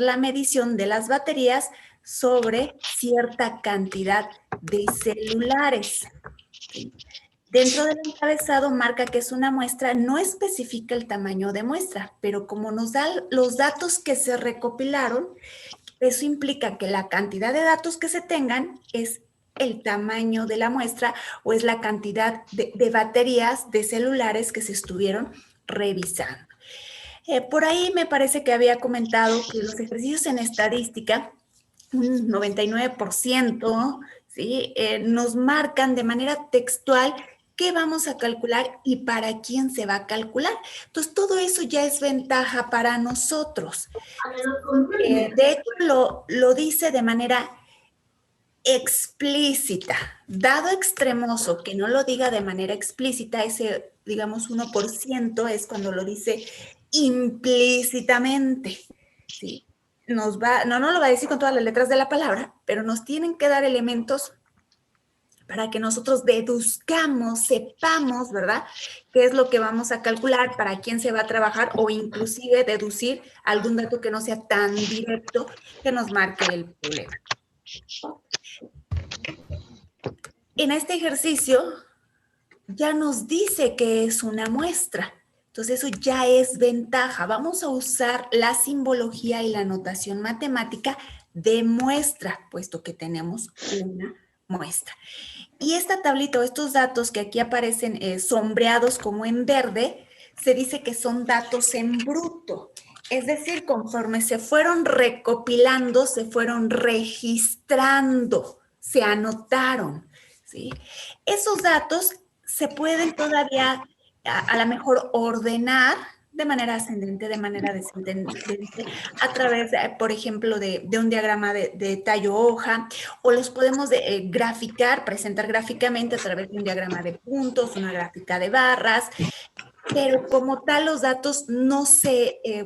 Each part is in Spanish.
la medición de las baterías sobre cierta cantidad de celulares. ¿Sí? Dentro del encabezado marca que es una muestra, no especifica el tamaño de muestra, pero como nos da los datos que se recopilaron, eso implica que la cantidad de datos que se tengan es el tamaño de la muestra o es la cantidad de baterías de celulares que se estuvieron revisando. Por ahí me parece que había comentado que los ejercicios en estadística, un 99%, ¿sí? Nos marcan de manera textual qué vamos a calcular y para quién se va a calcular. Entonces, todo eso ya es ventaja para nosotros. De hecho, lo dice de manera explícita. Dado extremoso que no lo diga de manera explícita, ese, digamos, 1% es cuando lo dice implícitamente. ¿Sí? No lo va a decir con todas las letras de la palabra, pero nos tienen que dar elementos para que nosotros deduzcamos, sepamos, ¿verdad?, qué es lo que vamos a calcular, para quién se va a trabajar o inclusive deducir algún dato que no sea tan directo que nos marque el problema. En este ejercicio ya nos dice que es una muestra. Entonces eso ya es ventaja. Vamos a usar la simbología y la notación matemática de muestra, puesto que tenemos una muestra. Y esta tablita o estos datos que aquí aparecen sombreados como en verde, se dice que son datos en bruto. Es decir, conforme se fueron recopilando, se fueron registrando, se anotaron, ¿sí? Esos datos se pueden todavía a lo mejor ordenar de manera ascendente, de manera descendente, a través, por ejemplo, de un diagrama de tallo hoja, o los podemos graficar, presentar gráficamente a través de un diagrama de puntos, una gráfica de barras, pero como tal los datos no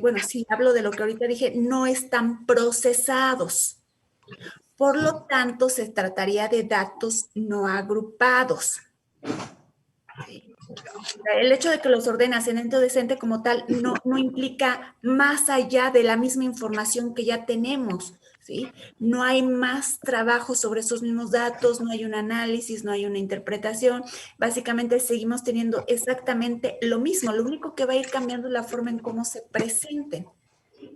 bueno, si hablo de lo que ahorita dije, no están procesados. Por lo tanto, se trataría de datos no agrupados. El hecho de que los ordene ascendente o descendente como tal no implica más allá de la misma información que ya tenemos, ¿sí? No hay más trabajo sobre esos mismos datos, no hay un análisis, no hay una interpretación. Básicamente seguimos teniendo exactamente lo mismo. Lo único que va a ir cambiando es la forma en cómo se presenten.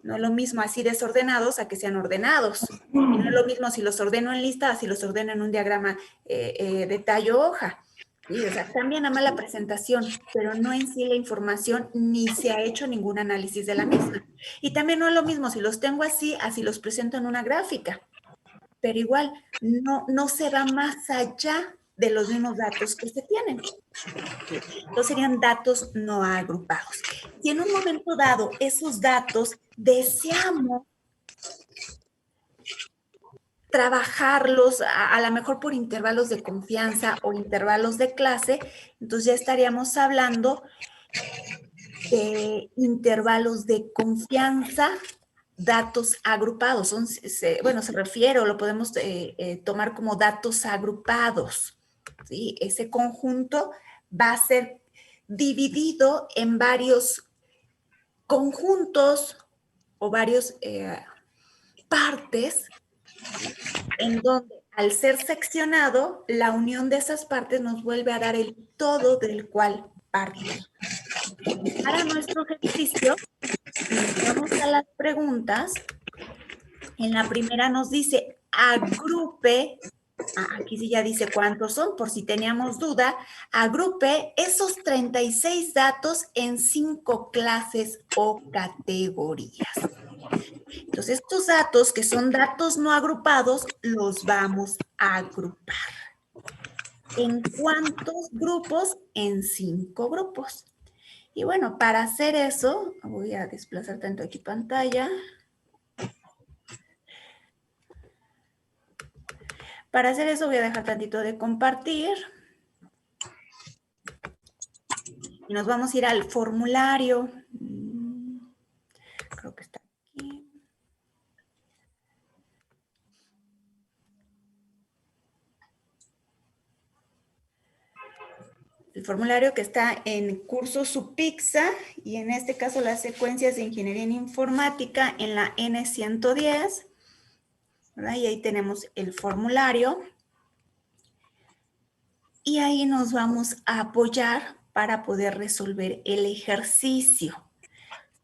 No es lo mismo así desordenados a que sean ordenados. Y no es lo mismo si los ordeno en lista a si los ordeno en un diagrama de tallo hoja. Sí, o sea, cambia nada más la presentación, pero no en sí la información, ni se ha hecho ningún análisis de la misma. Y también no es lo mismo si los tengo así, así los presento en una gráfica. Pero igual, no se va más allá de los mismos datos que se tienen. Entonces serían datos no agrupados. Si en un momento dado esos datos deseamos trabajarlos a lo mejor por intervalos de confianza o intervalos de clase, entonces ya estaríamos hablando de intervalos de confianza, datos agrupados. Bueno, se refiere o lo podemos tomar como datos agrupados. ¿Sí? Ese conjunto va a ser dividido en varios conjuntos o varios partes en donde al ser seccionado, la unión de esas partes nos vuelve a dar el todo del cual parte. Para nuestro ejercicio, si nos vamos a las preguntas, en la primera nos dice agrupe, aquí sí ya dice cuántos son, por si teníamos duda, agrupe esos 36 datos en 5 clases o categorías. Entonces, estos datos, que son datos no agrupados, los vamos a agrupar. ¿En cuántos grupos? En 5 grupos. Y bueno, para hacer eso, voy a desplazar tanto aquí pantalla. Para hacer eso voy a dejar tantito de compartir. Y nos vamos a ir al formulario. Creo que está aquí. El formulario que está en curso Supixa y en este caso las secuencias de Ingeniería en Informática en la N110, ¿verdad? Y ahí tenemos el formulario y ahí nos vamos a apoyar para poder resolver el ejercicio,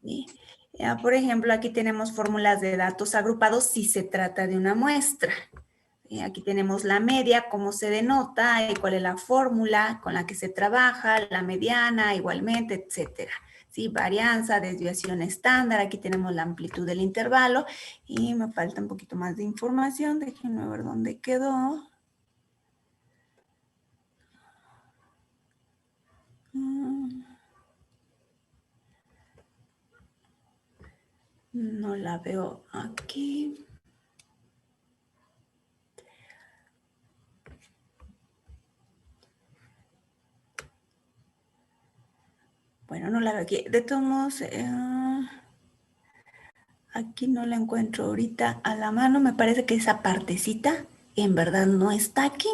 ¿sí? Ya, por ejemplo, aquí tenemos fórmulas de datos agrupados si se trata de una muestra. Aquí tenemos la media, cómo se denota y cuál es la fórmula con la que se trabaja, la mediana igualmente, etcétera. ¿Sí? Varianza, desviación estándar, aquí tenemos la amplitud del intervalo y me falta un poquito más de información, déjenme ver dónde quedó. No la veo aquí. Bueno, no la veo aquí. De todos modos, aquí no la encuentro ahorita a la mano. Me parece que esa partecita en verdad no está aquí.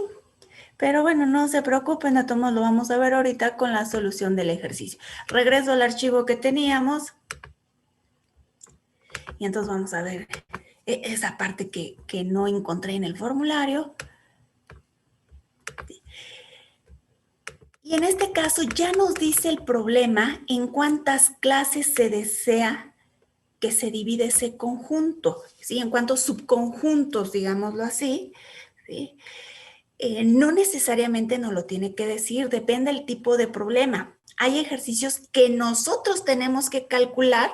Pero bueno, no se preocupen, de todos modos lo vamos a ver ahorita con la solución del ejercicio. Regreso al archivo que teníamos. Y entonces vamos a ver esa parte que no encontré en el formulario. Y en este caso ya nos dice el problema en cuántas clases se desea que se divide ese conjunto, ¿sí? En cuántos subconjuntos, digámoslo así, ¿sí? No necesariamente nos lo tiene que decir, depende del tipo de problema. Hay ejercicios que nosotros tenemos que calcular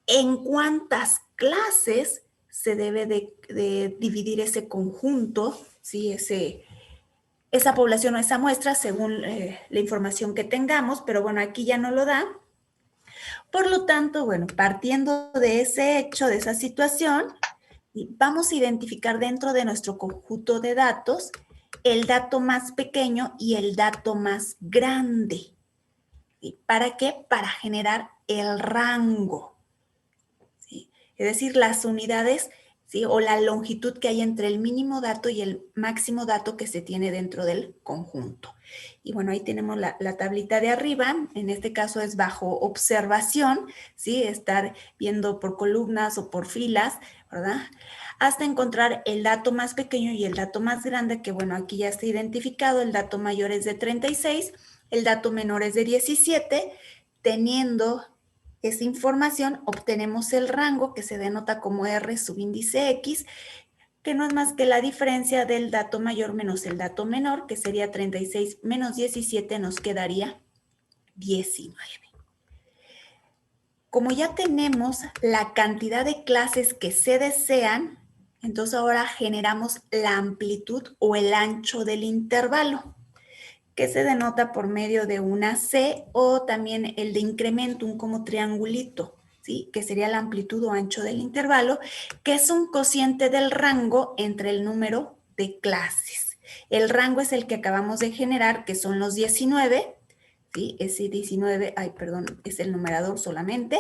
en cuántas clases se debe de dividir ese conjunto, ¿sí? Esa población o esa muestra según la información que tengamos, pero bueno, aquí ya no lo da. Por lo tanto, bueno, partiendo de ese hecho, de esa situación, vamos a identificar dentro de nuestro conjunto de datos el dato más pequeño y el dato más grande. ¿Para qué? Para generar el rango. ¿Sí? Es decir, las unidades, ¿sí? O la longitud que hay entre el mínimo dato y el máximo dato que se tiene dentro del conjunto. Y bueno, ahí tenemos la tablita de arriba, en este caso es bajo observación, ¿sí? Estar viendo por columnas o por filas, ¿verdad? Hasta encontrar el dato más pequeño y el dato más grande, que bueno, aquí ya está identificado, el dato mayor es de 36, el dato menor es de 17, teniendo esa información obtenemos el rango que se denota como R subíndice X, que no es más que la diferencia del dato mayor menos el dato menor, que sería 36 menos 17, nos quedaría 19. Como ya tenemos la cantidad de clases que se desean, entonces ahora generamos la amplitud o el ancho del intervalo, que se denota por medio de una C o también el de incrementum como triangulito, ¿sí? Que sería la amplitud o ancho del intervalo, que es un cociente del rango entre el número de clases. El rango es el que acabamos de generar, que son los 19, ¿sí? Ese 19, es el numerador solamente.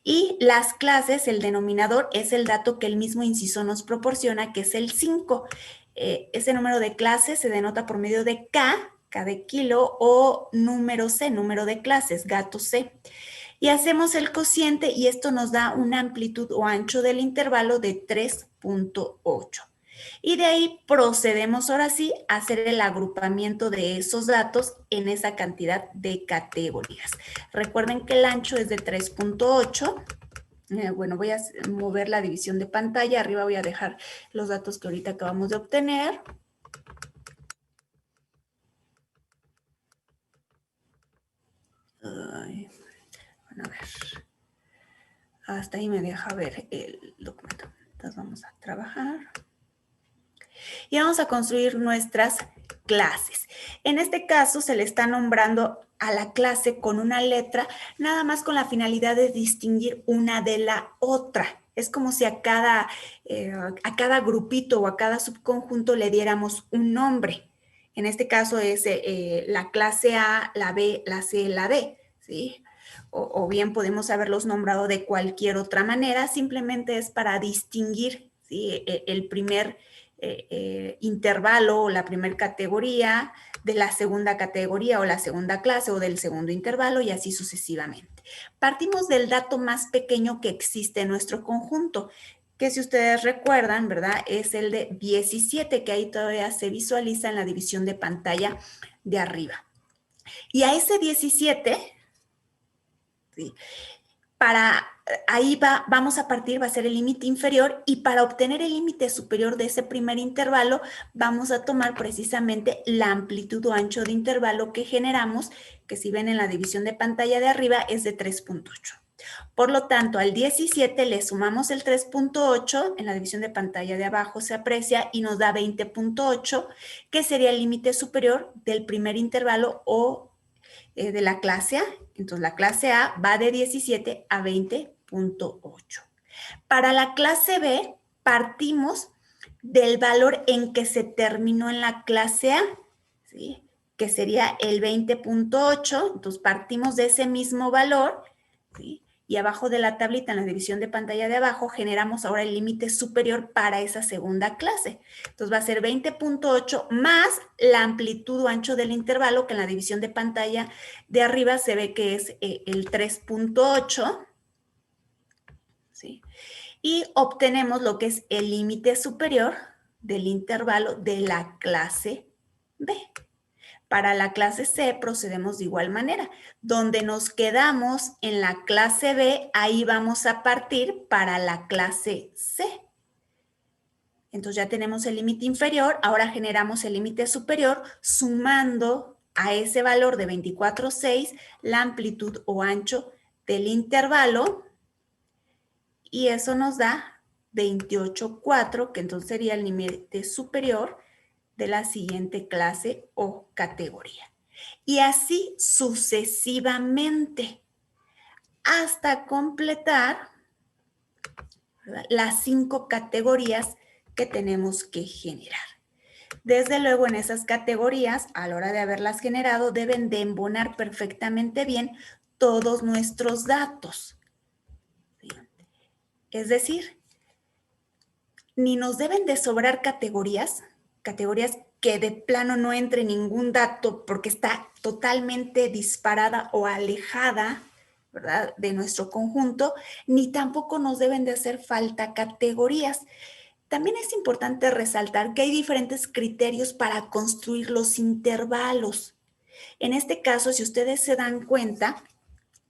Y las clases, el denominador, es el dato que el mismo inciso nos proporciona, que es el 5. Ese número de clases se denota por medio de K de kilo, o número C, número de clases, gato C. Y hacemos el cociente y esto nos da una amplitud o ancho del intervalo de 3.8. Y de ahí procedemos ahora sí a hacer el agrupamiento de esos datos en esa cantidad de categorías. Recuerden que el ancho es de 3.8. Bueno, voy a mover la división de pantalla. Arriba voy a dejar los datos que ahorita acabamos de obtener. Ay, bueno, a ver. Hasta ahí me deja ver el documento. Entonces vamos a trabajar. Y vamos a construir nuestras clases. En este caso se le está nombrando a la clase con una letra, nada más con la finalidad de distinguir una de la otra. Es como si a cada grupito o a cada subconjunto le diéramos un nombre. En este caso es la clase A, la B, la C, la D, ¿sí? O bien podemos haberlos nombrado de cualquier otra manera, simplemente es para distinguir, ¿sí? El primer intervalo o la primera categoría, de la segunda categoría o la segunda clase o del segundo intervalo y así sucesivamente. Partimos del dato más pequeño que existe en nuestro conjunto, que si ustedes recuerdan, ¿verdad? Es el de 17, que ahí todavía se visualiza en la división de pantalla de arriba. Y a ese 17, ¿sí? Ahí vamos a partir, va a ser el límite inferior, y para obtener el límite superior de ese primer intervalo, vamos a tomar precisamente la amplitud o ancho de intervalo que generamos, que si ven en la división de pantalla de arriba es de 3.8. Por lo tanto, al 17 le sumamos el 3.8, en la división de pantalla de abajo se aprecia y nos da 20.8, que sería el límite superior del primer intervalo o de la clase A. Entonces, la clase A va de 17 a 20.8. Para la clase B, partimos del valor en que se terminó en la clase A, ¿sí? Que sería el 20.8. Entonces, partimos de ese mismo valor, ¿sí? Y abajo de la tablita, en la división de pantalla de abajo, generamos ahora el límite superior para esa segunda clase. Entonces va a ser 20.8 más la amplitud o ancho del intervalo, que en la división de pantalla de arriba se ve que es el 3.8, ¿sí? Y obtenemos lo que es el límite superior del intervalo de la clase B. Para la clase C procedemos de igual manera. Donde nos quedamos en la clase B, ahí vamos a partir para la clase C. Entonces ya tenemos el límite inferior, ahora generamos el límite superior sumando a ese valor de 24.6 la amplitud o ancho del intervalo, y eso nos da 28.4, que entonces sería el límite superior de la siguiente clase o categoría. Y así sucesivamente hasta completar, ¿verdad?, las 5 categorías que tenemos que generar. Desde luego, en esas categorías, a la hora de haberlas generado, deben de embonar perfectamente bien todos nuestros datos. ¿Sí? Es decir, ni nos deben de sobrar categorías que de plano no entre ningún dato porque está totalmente disparada o alejada, ¿verdad?, de nuestro conjunto, ni tampoco nos deben de hacer falta categorías. También es importante resaltar que hay diferentes criterios para construir los intervalos. En este caso, si ustedes se dan cuenta,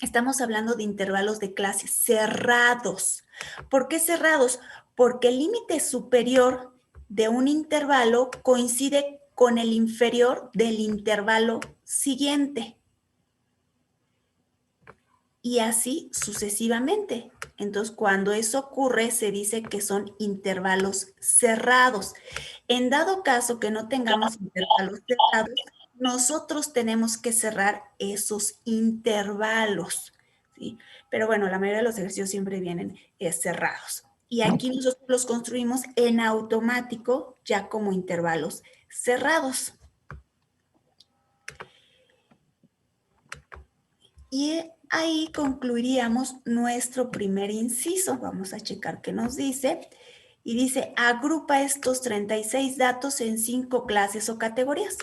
estamos hablando de intervalos de clase cerrados. ¿Por qué cerrados? Porque el límite superior de un intervalo coincide con el inferior del intervalo siguiente. Y así sucesivamente. Entonces, cuando eso ocurre, se dice que son intervalos cerrados. En dado caso que no tengamos intervalos cerrados, nosotros tenemos que cerrar esos intervalos, ¿sí? Pero bueno, la mayoría de los ejercicios siempre vienen cerrados. Y aquí nosotros los construimos en automático, ya como intervalos cerrados. Y ahí concluiríamos nuestro primer inciso. Vamos a checar qué nos dice. Y dice, agrupa estos 36 datos en 5 clases o categorías.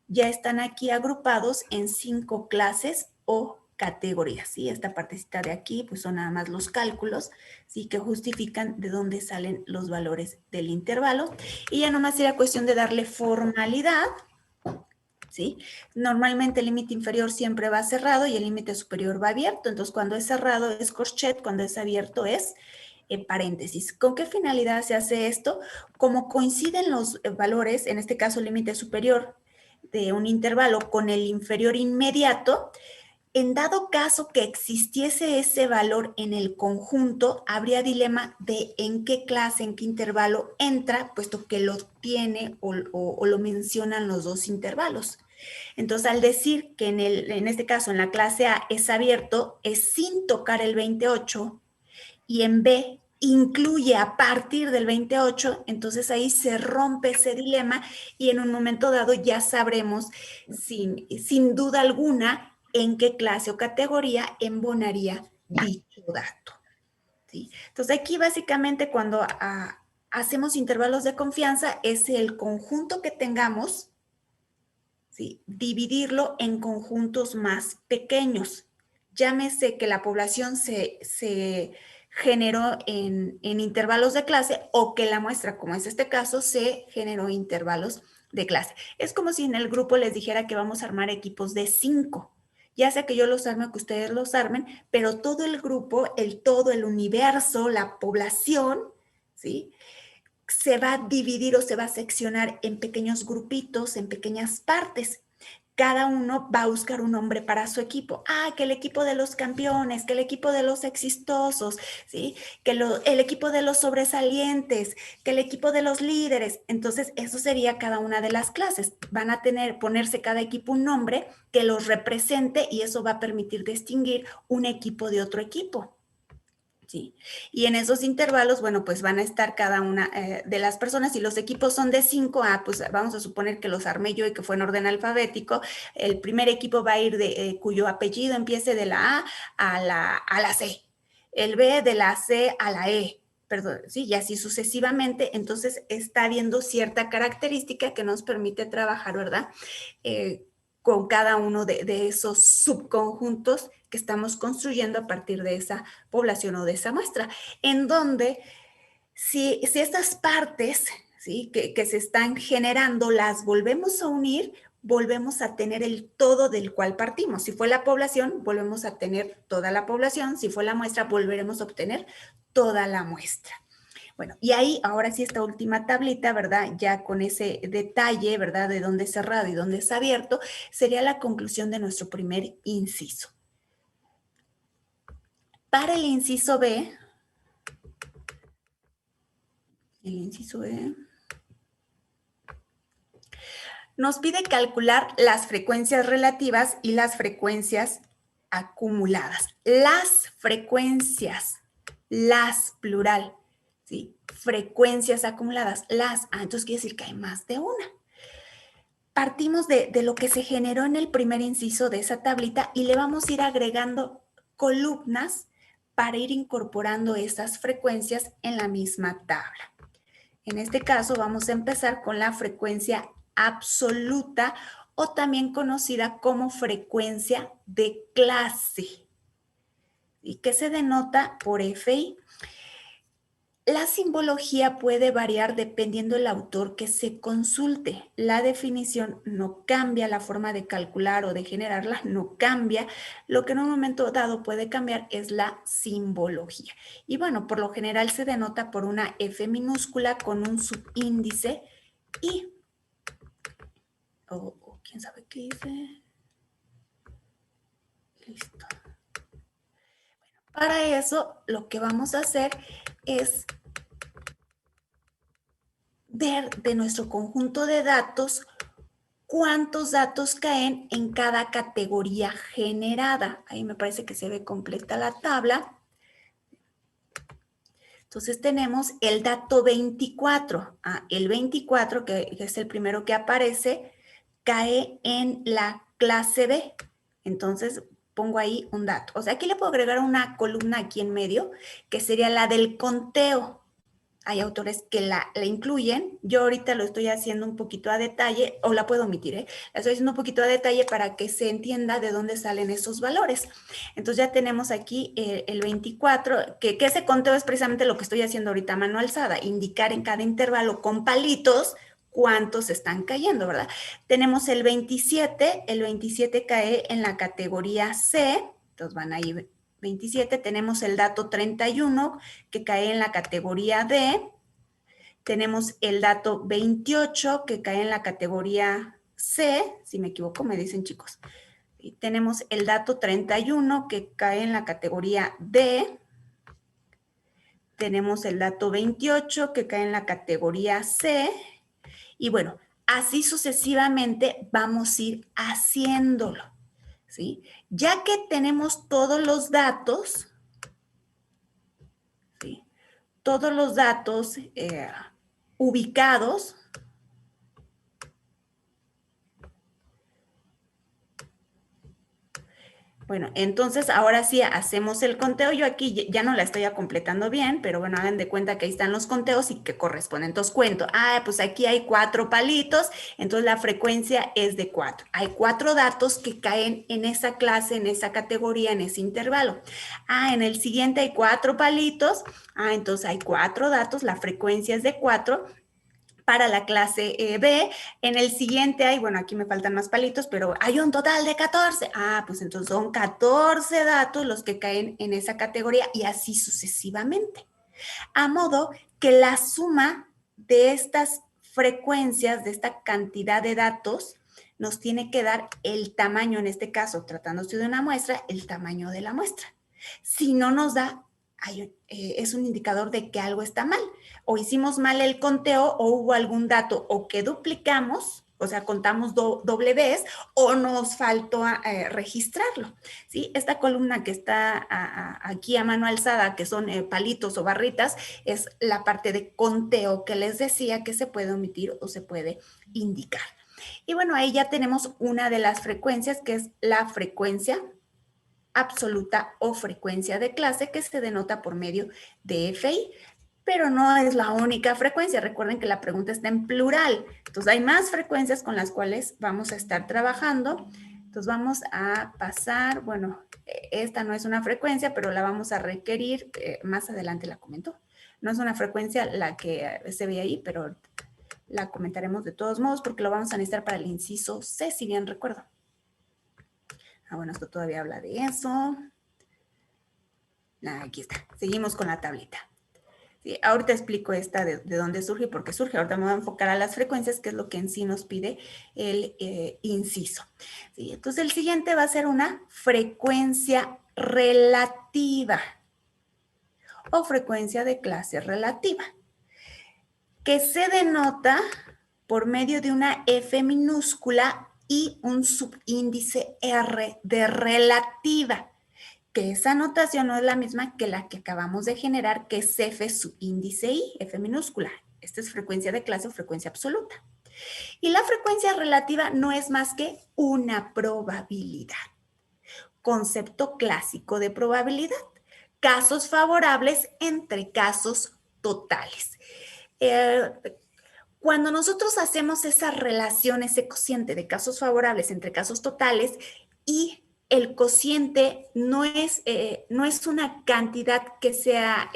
Ya están aquí agrupados en 5 clases o categorías. ¿Sí? Esta partecita de aquí pues son nada más los cálculos, ¿sí?, que justifican de dónde salen los valores del intervalo. Y ya nomás era cuestión de darle formalidad, ¿sí? Normalmente el límite inferior siempre va cerrado y el límite superior va abierto. Entonces, cuando es cerrado es corchet, cuando es abierto es paréntesis. ¿Con qué finalidad se hace esto? Como coinciden los valores, en este caso el límite superior de un intervalo con el inferior inmediato, en dado caso que existiese ese valor en el conjunto, habría dilema de en qué clase, en qué intervalo entra, puesto que lo tiene o lo mencionan los dos intervalos. Entonces, al decir que en este caso en la clase A es abierto, es sin tocar el 28, y en B incluye a partir del 28, entonces ahí se rompe ese dilema y en un momento dado ya sabremos sin duda alguna en qué clase o categoría embonaría dicho dato, ¿sí? Entonces aquí básicamente cuando hacemos intervalos de confianza, es el conjunto que tengamos, ¿sí? Dividirlo en conjuntos más pequeños. Llámese que la población se generó en intervalos de clase o que la muestra, como es este caso, se generó intervalos de clase. Es como si en el grupo les dijera que vamos a armar equipos de 5. Ya sea que yo los arme o que ustedes los armen, pero todo el grupo, todo el universo, la población, ¿sí? Se va a dividir o se va a seccionar en pequeños grupitos, en pequeñas partes. Cada uno va a buscar un nombre para su equipo. Ah, que el equipo de los campeones, que el equipo de los exitosos, ¿sí? Que el equipo de los sobresalientes, que el equipo de los líderes. Entonces, eso sería cada una de las clases. Van a ponerse cada equipo un nombre que los represente y eso va a permitir distinguir un equipo de otro equipo. Sí. Y en esos intervalos, bueno, pues van a estar cada una de las personas. Si los equipos son de 5, pues vamos a suponer que los armé yo y que fue en orden alfabético. El primer equipo va a ir cuyo apellido empiece de la A a la C. El B de la C a la E. Perdón, sí, y así sucesivamente. Entonces está habiendo cierta característica que nos permite trabajar, ¿verdad? Con cada uno de esos subconjuntos que estamos construyendo a partir de esa población o de esa muestra, en donde si estas partes, ¿sí? que se están generando las volvemos a unir, volvemos a tener el todo del cual partimos. Si fue la población, volvemos a tener toda la población. Si fue la muestra, volveremos a obtener toda la muestra. Bueno, y ahí ahora sí esta última tablita, ¿verdad? Ya con ese detalle, ¿verdad? De dónde es cerrado y dónde es abierto, sería la conclusión de nuestro primer inciso. Para el inciso B, nos pide calcular las frecuencias relativas y las frecuencias acumuladas. Las frecuencias, las plural, ¿sí? Frecuencias acumuladas, entonces quiere decir que hay más de una. Partimos de lo que se generó en el primer inciso de esa tablita y le vamos a ir agregando columnas para ir incorporando esas frecuencias en la misma tabla. En este caso vamos a empezar con la frecuencia absoluta o también conocida como frecuencia de clase, y que se denota por FI. La simbología puede variar dependiendo del autor que se consulte. La definición no cambia, la forma de calcular o de generarla no cambia. Lo que en un momento dado puede cambiar es la simbología. Y bueno, por lo general se denota por una F minúscula con un subíndice I. ¿Quién sabe qué hice? Listo. Para eso, lo que vamos a hacer es ver de nuestro conjunto de datos cuántos datos caen en cada categoría generada. Ahí me parece que se ve completa la tabla. Entonces tenemos el dato 24. El 24, que es el primero que aparece, cae en la clase B. Entonces pongo ahí un dato. O sea, aquí le puedo agregar una columna aquí en medio, que sería la del conteo. Hay autores que la incluyen. Yo ahorita lo estoy haciendo un poquito a detalle, o la puedo omitir, ¿eh? La estoy haciendo un poquito a detalle para que se entienda de dónde salen esos valores. Entonces ya tenemos aquí el 24, que ese conteo es precisamente lo que estoy haciendo ahorita a mano alzada, indicar en cada intervalo con palitos cuántos están cayendo, ¿verdad? Tenemos el 27 cae en la categoría C, entonces van a ir 27, tenemos el dato 31 que cae en la categoría D, tenemos el dato 28 que cae en la categoría C, si me equivoco me dicen chicos, y tenemos el dato 31 que cae en la categoría D, tenemos el dato 28 que cae en la categoría C, y bueno, así sucesivamente vamos a ir haciéndolo, ¿sí? Ya que tenemos todos los datos, ¿sí? Todos los datos ubicados, Bueno, entonces ahora sí hacemos el conteo. Yo aquí ya no la estoy completando bien, pero bueno, hagan de cuenta que ahí están los conteos y que corresponden. Entonces cuento, pues aquí hay 4 palitos, entonces la frecuencia es de 4. Hay 4 datos que caen en esa clase, en esa categoría, en ese intervalo. En el siguiente hay 4 palitos, entonces hay 4 datos, la frecuencia es de 4. Para la clase B. En el siguiente hay, bueno, aquí me faltan más palitos, pero hay un total de 14. Pues entonces son 14 datos los que caen en esa categoría y así sucesivamente. A modo que la suma de estas frecuencias, de esta cantidad de datos, nos tiene que dar el tamaño, en este caso, tratándose de una muestra, el tamaño de la muestra. Si no nos da, es un indicador de que algo está mal. O hicimos mal el conteo, o hubo algún dato, o que duplicamos, o sea, contamos doble vez, o nos faltó registrarlo. ¿Sí? Esta columna que está aquí a mano alzada, que son palitos o barritas, es la parte de conteo que les decía que se puede omitir o se puede indicar. Y bueno, ahí ya tenemos una de las frecuencias, que es la frecuencia absoluta o frecuencia de clase, que se denota por medio de FI, pero no es la única frecuencia. Recuerden que la pregunta está en plural. Entonces hay más frecuencias con las cuales vamos a estar trabajando. Entonces vamos a pasar, bueno, esta no es una frecuencia, pero la vamos a requerir, más adelante la comento. No es una frecuencia la que se ve ahí, pero la comentaremos de todos modos porque lo vamos a necesitar para el inciso C, si bien recuerdo. Bueno, esto todavía habla de eso. Aquí está. Seguimos con la tablita. Sí, ahorita explico esta de dónde surge y por qué surge. Ahorita me voy a enfocar a las frecuencias, que es lo que en sí nos pide el inciso. Sí, entonces el siguiente va a ser una frecuencia relativa o frecuencia de clase relativa, que se denota por medio de una F minúscula y un subíndice R de relativa, que esa notación no es la misma que la que acabamos de generar, que es F subíndice I, F minúscula. Esta es frecuencia de clase o frecuencia absoluta. Y la frecuencia relativa no es más que una probabilidad. Concepto clásico de probabilidad. Casos favorables entre casos totales. Cuando nosotros hacemos esa relación, ese cociente de casos favorables entre casos totales, y el cociente no es una cantidad que sea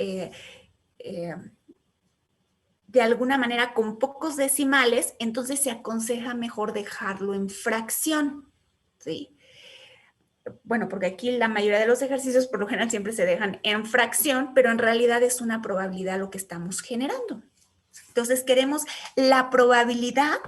de alguna manera con pocos decimales, entonces se aconseja mejor dejarlo en fracción, ¿sí? Bueno, porque aquí la mayoría de los ejercicios por lo general siempre se dejan en fracción, pero en realidad es una probabilidad lo que estamos generando. Entonces queremos la probabilidad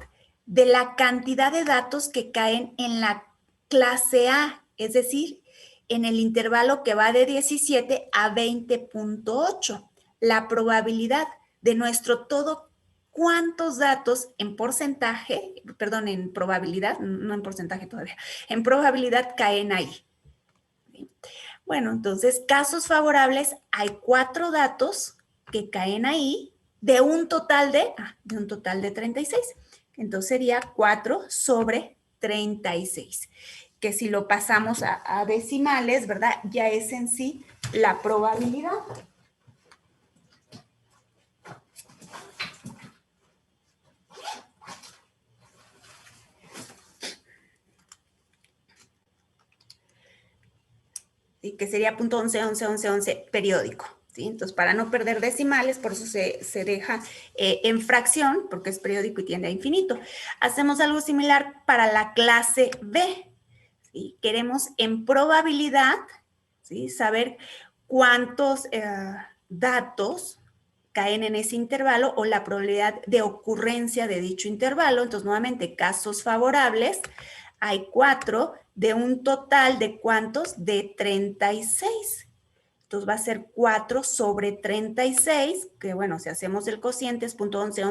de la cantidad de datos que caen en la clase A, es decir, en el intervalo que va de 17 a 20.8. La probabilidad de nuestro todo, cuántos datos en porcentaje, perdón, en probabilidad, no en porcentaje todavía, en probabilidad caen ahí. Bueno, entonces, casos favorables, hay 4 datos que caen ahí de un total de 36. Entonces sería 4 sobre 36, que si lo pasamos a decimales, ¿verdad? Ya es en sí la probabilidad. ¿Sí? Que sería punto 11 periódico. ¿Sí? Entonces, para no perder decimales, por eso se deja en fracción, porque es periódico y tiende a infinito. Hacemos algo similar para la clase B. ¿Sí? Queremos en probabilidad, ¿sí? Saber cuántos datos caen en ese intervalo o la probabilidad de ocurrencia de dicho intervalo. Entonces, nuevamente, casos favorables, hay 4 de un total de ¿cuántos? De 36. Entonces va a ser 4 sobre 36, que bueno, si hacemos el cociente es punto 11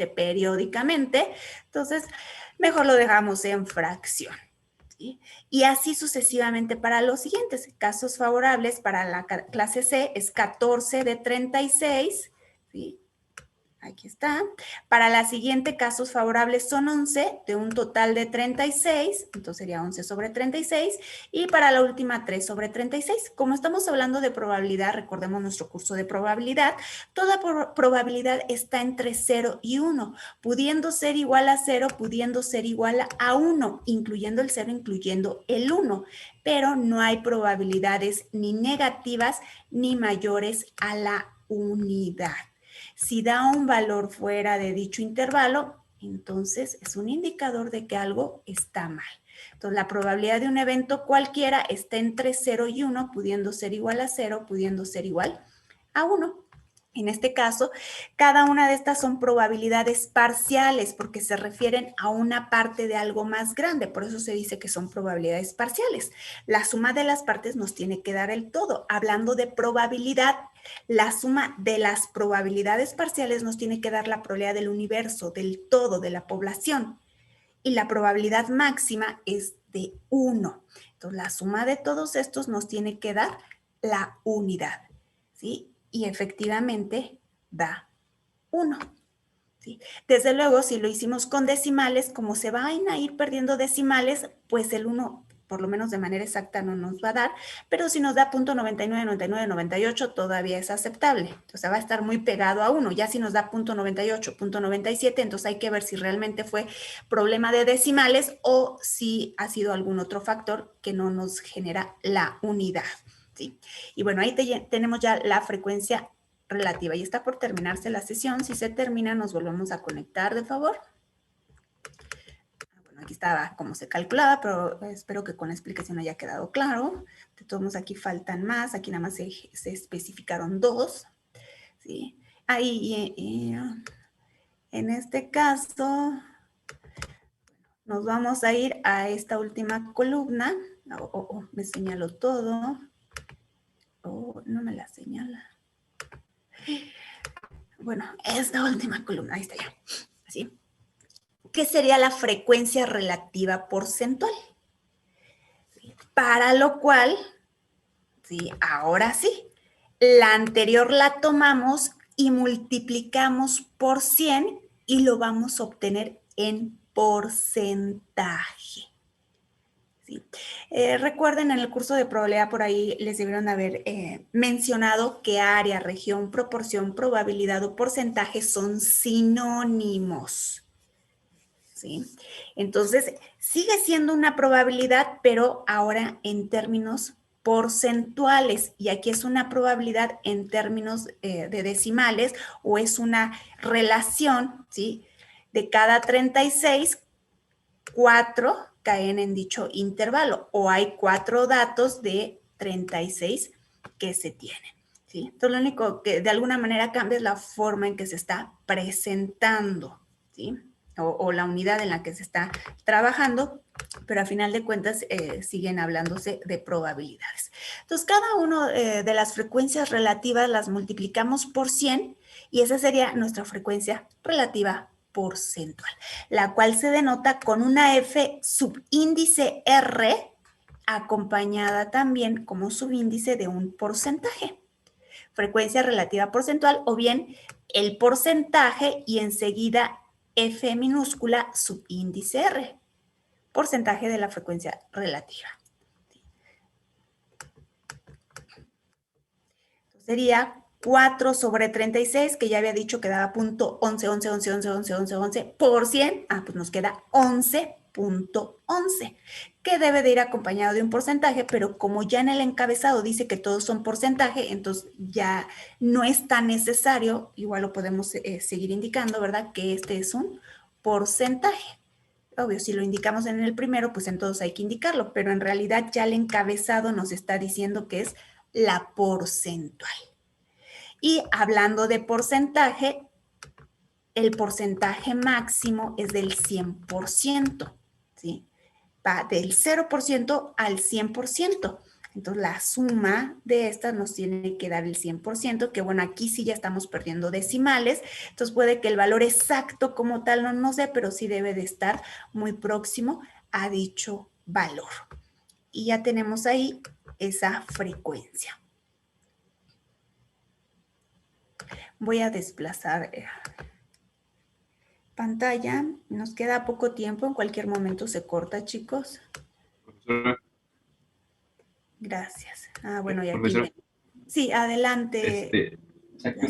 periódicamente. Entonces, mejor lo dejamos en fracción. ¿Sí? Y así sucesivamente para los siguientes. Casos favorables para la clase C es 14 de 36, ¿sí? Aquí está. Para la siguiente, casos favorables son 11 de un total de 36, entonces sería 11 sobre 36, y para la última 3 sobre 36. Como estamos hablando de probabilidad, recordemos nuestro curso de probabilidad, toda probabilidad está entre 0 y 1, pudiendo ser igual a 0, pudiendo ser igual a 1, incluyendo el 0, incluyendo el 1, pero no hay probabilidades ni negativas ni mayores a la unidad. Si da un valor fuera de dicho intervalo, entonces es un indicador de que algo está mal. Entonces, la probabilidad de un evento cualquiera está entre 0 y 1, pudiendo ser igual a 0, pudiendo ser igual a 1. En este caso, cada una de estas son probabilidades parciales porque se refieren a una parte de algo más grande. Por eso se dice que son probabilidades parciales. La suma de las partes nos tiene que dar el todo. Hablando de probabilidad, la suma de las probabilidades parciales nos tiene que dar la probabilidad del universo, del todo, de la población. Y la probabilidad máxima es de 1. Entonces, la suma de todos estos nos tiene que dar la unidad, ¿sí? Y efectivamente da 1. ¿Sí? Desde luego, si lo hicimos con decimales, como se van a ir perdiendo decimales, pues el 1, por lo menos de manera exacta, no nos va a dar, pero si nos da .99, 99, 98, todavía es aceptable. O sea, va a estar muy pegado a 1. Ya si nos da .98, .97, entonces hay que ver si realmente fue problema de decimales o si ha sido algún otro factor que no nos genera la unidad. ¿Sí? Y bueno, ahí tenemos ya la frecuencia relativa. Y está por terminarse la sesión. Si se termina, nos volvemos a conectar, de favor. Bueno, aquí estaba cómo se calculaba, pero espero que con la explicación haya quedado claro. De todos modos, aquí faltan más. Aquí nada más se especificaron 2. ¿Sí? Ahí, en este caso, nos vamos a ir a esta última columna. Me señaló todo. No me la señala. Bueno, esta última columna, ahí está ya. ¿Sí? ¿Qué sería la frecuencia relativa porcentual? ¿Sí? Para lo cual, ¿sí? Ahora sí, la anterior la tomamos y multiplicamos por 100 y lo vamos a obtener en porcentaje. ¿Sí? Recuerden, en el curso de probabilidad por ahí les debieron haber mencionado que área, región, proporción, probabilidad o porcentaje son sinónimos. ¿Sí? Entonces, sigue siendo una probabilidad, pero ahora en términos porcentuales. Y aquí es una probabilidad en términos de decimales o es una relación, ¿sí? De cada 36, 4 caen en dicho intervalo o hay 4 datos de 36 que se tienen. ¿Sí? Entonces, lo único que de alguna manera cambia es la forma en que se está presentando, ¿sí? O la unidad en la que se está trabajando, pero a final de cuentas siguen hablándose de probabilidades. Entonces, cada una de las frecuencias relativas las multiplicamos por 100 y esa sería nuestra frecuencia relativa porcentual, la cual se denota con una F subíndice R acompañada también como subíndice de un porcentaje. Frecuencia relativa porcentual o bien el porcentaje y enseguida F minúscula subíndice R, porcentaje de la frecuencia relativa. Entonces sería 4 sobre 36, que ya había dicho que daba punto 11, 11, 11, 11, 11, 11, 11 por 100. Pues nos queda 11.11, que debe de ir acompañado de un porcentaje, pero como ya en el encabezado dice que todos son porcentaje, entonces ya no es tan necesario, igual lo podemos seguir indicando, ¿verdad? Que este es un porcentaje. Obvio, si lo indicamos en el primero, pues entonces hay que indicarlo, pero en realidad ya el encabezado nos está diciendo que es la porcentual. Y hablando de porcentaje, el porcentaje máximo es del 100%, ¿sí? Va del 0% al 100%. Entonces, la suma de estas nos tiene que dar el 100%, que bueno, aquí sí ya estamos perdiendo decimales. Entonces, puede que el valor exacto como tal no sé, pero sí debe de estar muy próximo a dicho valor. Y ya tenemos ahí esa frecuencia. Voy a desplazar pantalla. Nos queda poco tiempo, en cualquier momento se corta, chicos. Profesora, Gracias. Ah, bueno, y aquí profesora, me... Sí, adelante. saqué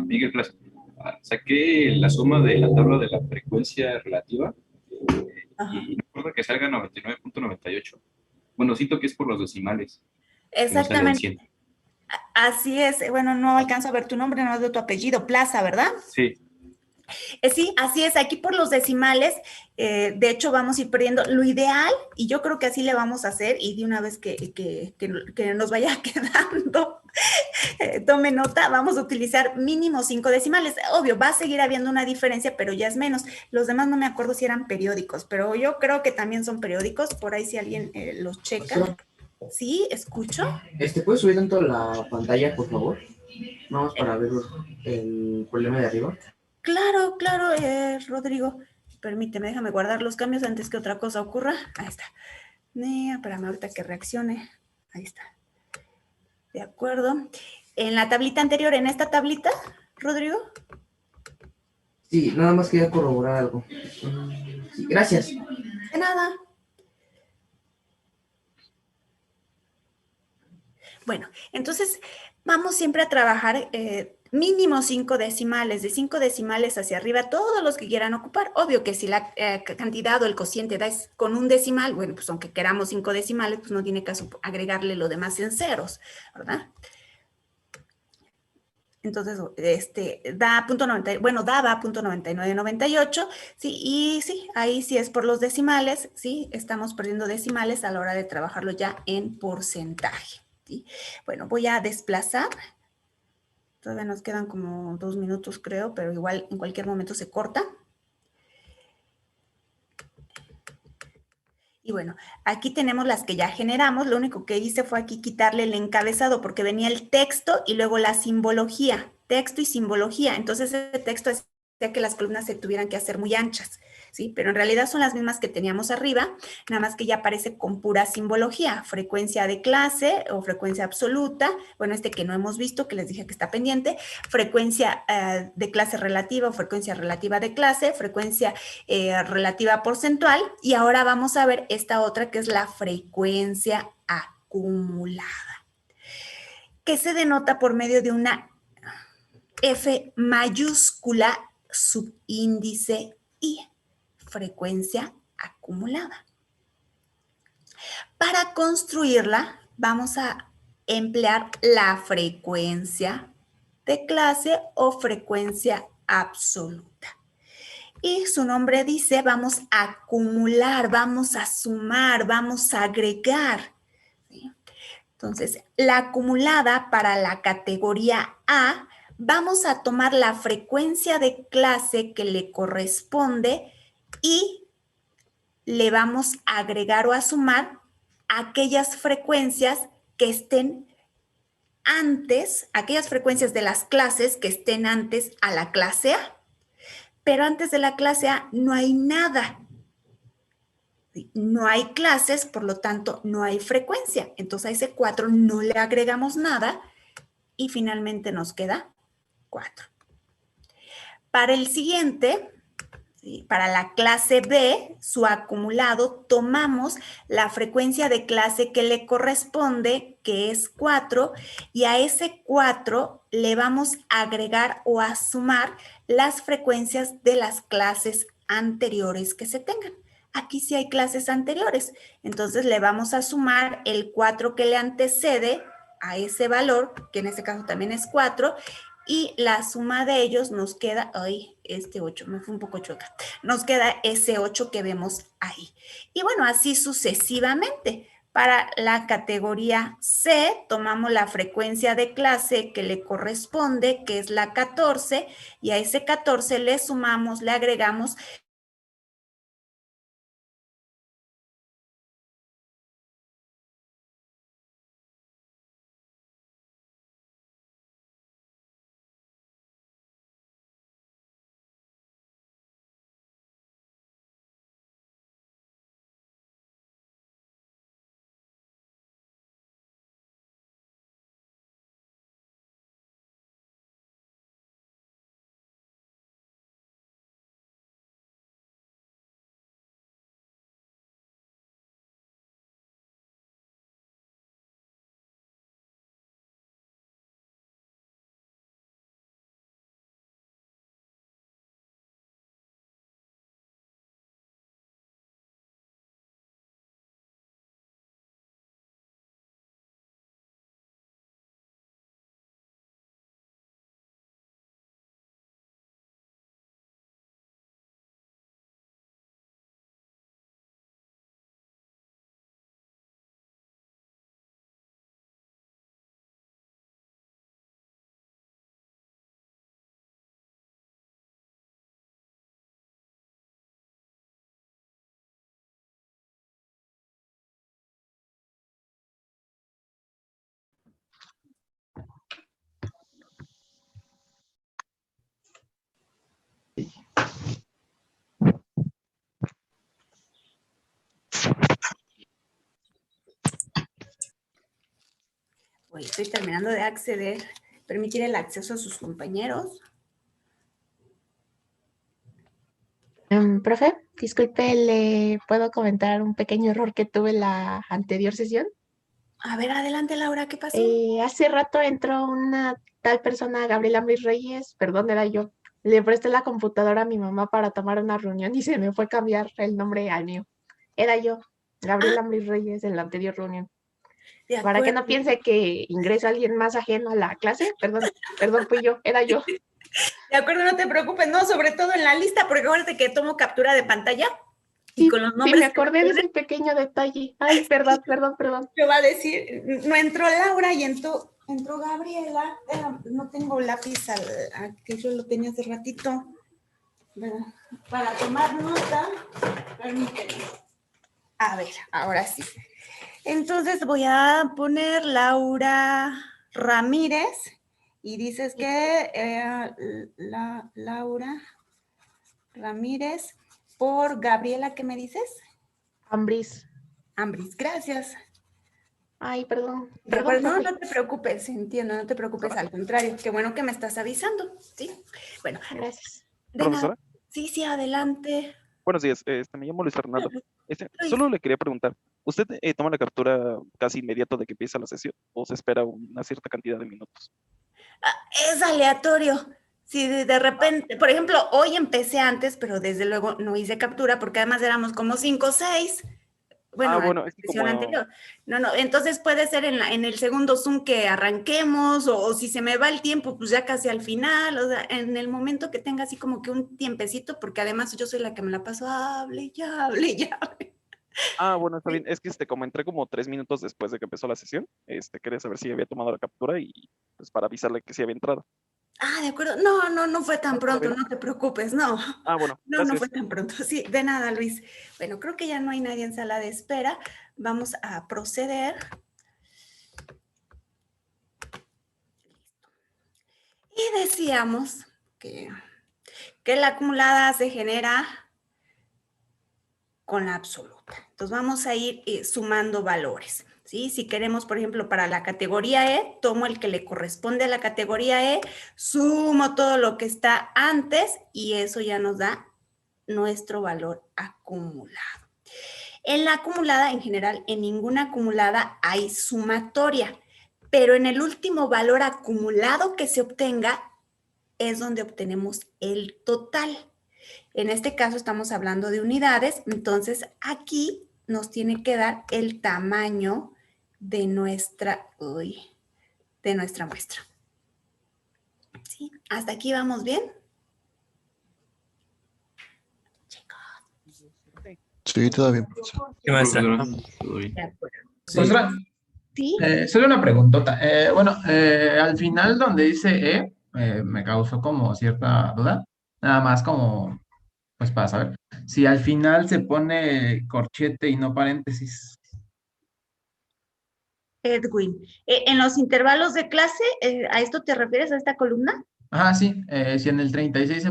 Miguel Plaza, saqué la suma de la tabla de la frecuencia relativa Ajá. y no recuerdo que salga 99.98. Bueno, siento que es por los decimales, que no sale el Exactamente. 100. Así es. Bueno, no alcanzo a ver tu nombre, no es de tu apellido, Plaza, ¿verdad? Sí, Sí, así es, aquí por los decimales, de hecho vamos a ir perdiendo lo ideal, y yo creo que así le vamos a hacer, y de una vez que nos vaya quedando, tome nota, vamos a utilizar mínimo 5 decimales. Obvio, va a seguir habiendo una diferencia, pero ya es menos. Los demás no me acuerdo si eran periódicos, pero yo creo que también son periódicos, por ahí si alguien los checa. ¿Sí? ¿Escucho? ¿Puedes subir tanto la pantalla, por favor? Vamos para ver el problema de arriba. Claro, claro, Rodrigo. Permíteme, déjame guardar los cambios antes que otra cosa ocurra. Ahí está. Espérame ahorita que reaccione. Ahí está. De acuerdo. En la tablita anterior, en esta tablita, Rodrigo. Sí, nada más quería corroborar algo. Sí, gracias. De nada. Bueno, entonces vamos siempre a trabajar mínimo 5 decimales, de 5 decimales hacia arriba, todos los que quieran ocupar. Obvio que si la cantidad o el cociente da con un decimal, bueno, pues aunque queramos 5 decimales, pues no tiene caso agregarle lo demás en ceros, ¿verdad? Entonces, da punto 90, bueno, daba punto 9998, sí, y sí, ahí sí es por los decimales, sí, estamos perdiendo decimales a la hora de trabajarlo ya en porcentaje, ¿sí? Bueno, voy a desplazar, todavía nos quedan como 2 minutos creo, pero igual en cualquier momento se corta. Y bueno, aquí tenemos las que ya generamos, lo único que hice fue aquí quitarle el encabezado porque venía el texto y luego la simbología, texto y simbología. Entonces ese texto hacía que las columnas se tuvieran que hacer muy anchas, ¿sí? Pero en realidad son las mismas que teníamos arriba, nada más que ya aparece con pura simbología, frecuencia de clase o frecuencia absoluta, bueno, que no hemos visto, que les dije que está pendiente, frecuencia de clase relativa o frecuencia relativa de clase, frecuencia relativa porcentual, y ahora vamos a ver esta otra que es la frecuencia acumulada, que se denota por medio de una F mayúscula subíndice I, frecuencia acumulada. Para construirla vamos a emplear la frecuencia de clase o frecuencia absoluta. Y su nombre dice, vamos a acumular, vamos a sumar, vamos a agregar. ¿Sí? Entonces, la acumulada para la categoría A, vamos a tomar la frecuencia de clase que le corresponde y le vamos a agregar o a sumar aquellas frecuencias que estén antes, aquellas frecuencias de las clases que estén antes a la clase A. Pero antes de la clase A no hay nada. No hay clases, por lo tanto, no hay frecuencia. Entonces a ese 4 no le agregamos nada y finalmente nos queda 4. Para el siguiente, ¿sí? Para la clase B, su acumulado, tomamos la frecuencia de clase que le corresponde, que es 4, y a ese 4 le vamos a agregar o a sumar las frecuencias de las clases anteriores que se tengan. Aquí sí hay clases anteriores, entonces le vamos a sumar el 4 que le antecede a ese valor, que en este caso también es 4, y la suma de ellos nos queda, ay, 8, me fue un poco chueca, nos queda ese 8 que vemos ahí. Y bueno, así sucesivamente. Para la categoría C, tomamos la frecuencia de clase que le corresponde, que es la 14, y a ese 14 le sumamos, le agregamos Oye, estoy terminando de acceder. Permitir el acceso a sus compañeros. Profe, disculpe, ¿le puedo comentar un pequeño error que tuve en la anterior sesión? A ver, adelante, Laura, ¿qué pasó? Hace rato entró una tal persona, Gabriela Luis Reyes, perdón, era yo. Le presté la computadora a mi mamá para tomar una reunión y se me fue a cambiar el nombre al mío. Era yo, Gabriela Luis Reyes, en la anterior reunión. De Para que no acuerdo. piense que ingresa alguien más ajeno a la clase, perdón, fui yo, era yo. De acuerdo, no te preocupes, no, sobre todo en la lista, porque acuérdate que tomo captura de pantalla y Sí, con los sí, nombres me acordé de ese pequeño detalle. Ay, perdón. me va a decir, no entró Laura y entró Gabriela. No tengo lápiz, que yo lo tenía hace ratito. Para tomar nota, permíteme. A ver, ahora sí. Entonces voy a poner Laura Ramírez y dices que Laura Ramírez por Gabriela, ¿qué me dices? Ambris. Ambris, gracias. Ay, perdón, De acuerdo, no, profe. no te preocupes, entiendo, no te preocupes, al contrario, qué bueno que me estás avisando, ¿sí? Bueno, Gracias. de nada. Profesora, Sí, sí, adelante. buenos días. Me llamo Luis Fernando. Luis. Solo le quería preguntar, ¿usted toma la captura casi inmediato de que empieza la sesión o se espera una cierta cantidad de minutos? Es aleatorio. Si de repente, por ejemplo, hoy empecé antes, pero desde luego no hice captura porque además éramos como 5 o 6. Bueno, en Bueno, la es que sesión como... anterior. No, entonces puede ser en el segundo Zoom que arranquemos o si se me va el tiempo, pues ya casi al final, o sea, en el momento que tenga así como que un tiempecito, porque además yo soy la que me la paso, hable, ya, hable, ya. Bueno, está bien. Es que como entré como 3 minutos después de que empezó la sesión, quería saber si había tomado la captura y pues para avisarle que sí había entrado. De acuerdo. No fue tan No, está pronto, bien. no te preocupes, no. Bueno, No fue gracias. tan pronto. Sí, de nada, Luis. Bueno, creo que ya no hay nadie en sala de espera. Vamos a proceder. Y decíamos que la acumulada se genera con la absoluta. Entonces vamos a ir sumando valores. ¿Sí? Si queremos, por ejemplo, para la categoría E, tomo el que le corresponde a la categoría E, sumo todo lo que está antes y eso ya nos da nuestro valor acumulado. En la acumulada, en general, en ninguna acumulada hay sumatoria, pero en el último valor acumulado que se obtenga es donde obtenemos el total. En este caso estamos hablando de unidades, entonces aquí nos tiene que dar el tamaño de nuestra muestra. ¿Sí? ¿Hasta aquí vamos bien? Sí, todo bien, profesor. ¿Qué maestra? De acuerdo. Profesora, ¿Sí? solo una preguntota. Al final donde dice me causó como cierta duda. Nada más como, pues para saber. Si al final se pone corchete y no paréntesis. Edwin, en los intervalos de clase, ¿a esto te refieres, a esta columna? Ajá, sí. Si en el 36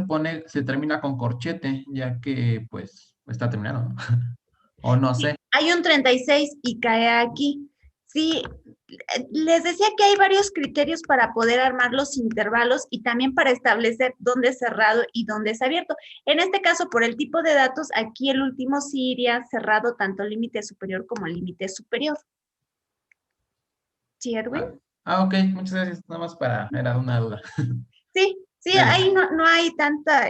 se termina con corchete, ya que pues está terminado, ¿no? O no Sí, sé. hay un 36 y cae aquí. Sí, les decía que hay varios criterios para poder armar los intervalos y también para establecer dónde es cerrado y dónde es abierto. En este caso, por el tipo de datos, aquí el último sí iría cerrado tanto límite superior como límite superior. ¿Sí, Edwin? Ok, muchas gracias. Nada más era una duda. Sí, ahí no hay tanta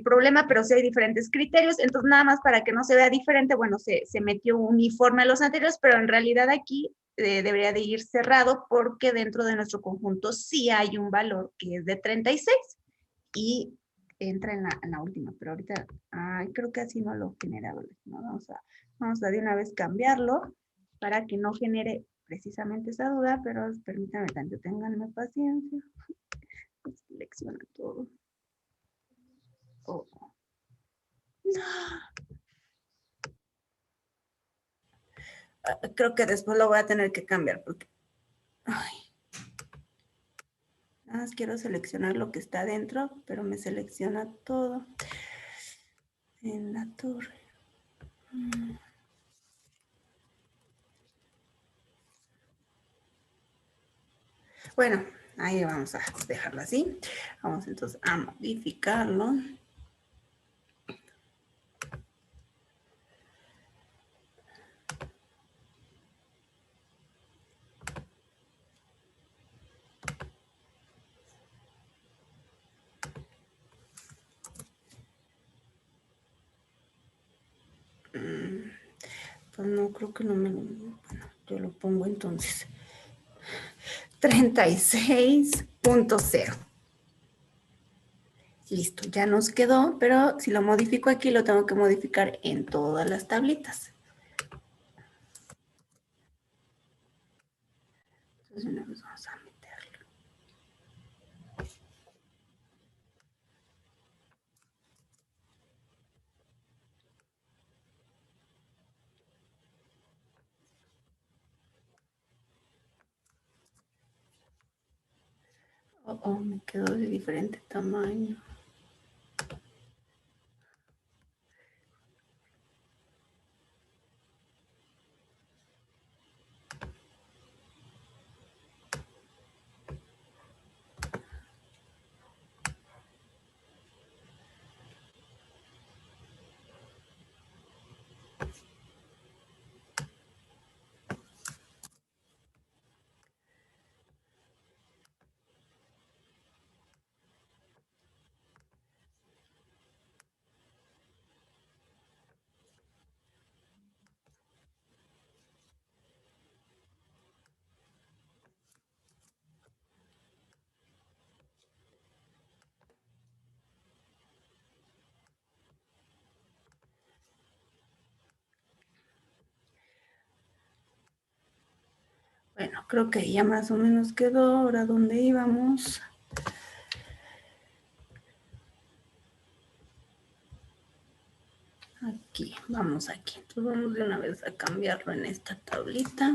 problema, pero sí hay diferentes criterios, entonces nada más para que no se vea diferente, bueno, se metió uniforme a los anteriores, pero en realidad aquí debería de ir cerrado porque dentro de nuestro conjunto sí hay un valor que es de 36 y entra en la última, pero ahorita creo que así no lo genera, ¿no? Vamos a de una vez cambiarlo para que no genere precisamente esa duda, pero permítanme tanto, ténganme paciencia. Selecciona todo. Creo que después lo voy a tener que cambiar porque nada más quiero seleccionar lo que está dentro, pero me selecciona todo en la torre. Bueno, ahí vamos a dejarlo así. Vamos entonces a modificarlo. Pues no, creo que no me... Bueno, yo lo pongo entonces. 36.0. Listo, ya nos quedó, pero si lo modifico aquí, lo tengo que modificar en todas las tablitas. Entonces, una vez vamos a meterlo. Oh, me quedó de diferente tamaño. Bueno, creo que ya más o menos quedó. Ahora, ¿dónde íbamos? Aquí, vamos aquí. Entonces vamos de una vez a cambiarlo en esta tablita.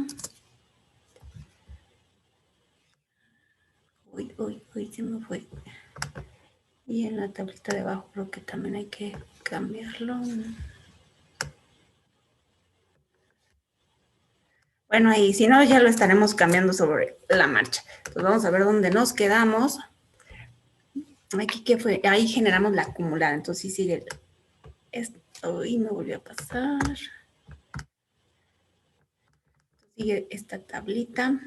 Uy, se me fue. Y en la tablita de abajo creo que también hay que cambiarlo. Bueno, ahí, si no, ya lo estaremos cambiando sobre la marcha. Entonces vamos a ver dónde nos quedamos. Aquí, ¿qué fue? Ahí generamos la acumulada. Entonces sí sigue esto. Y me volvió a pasar. Sigue esta tablita.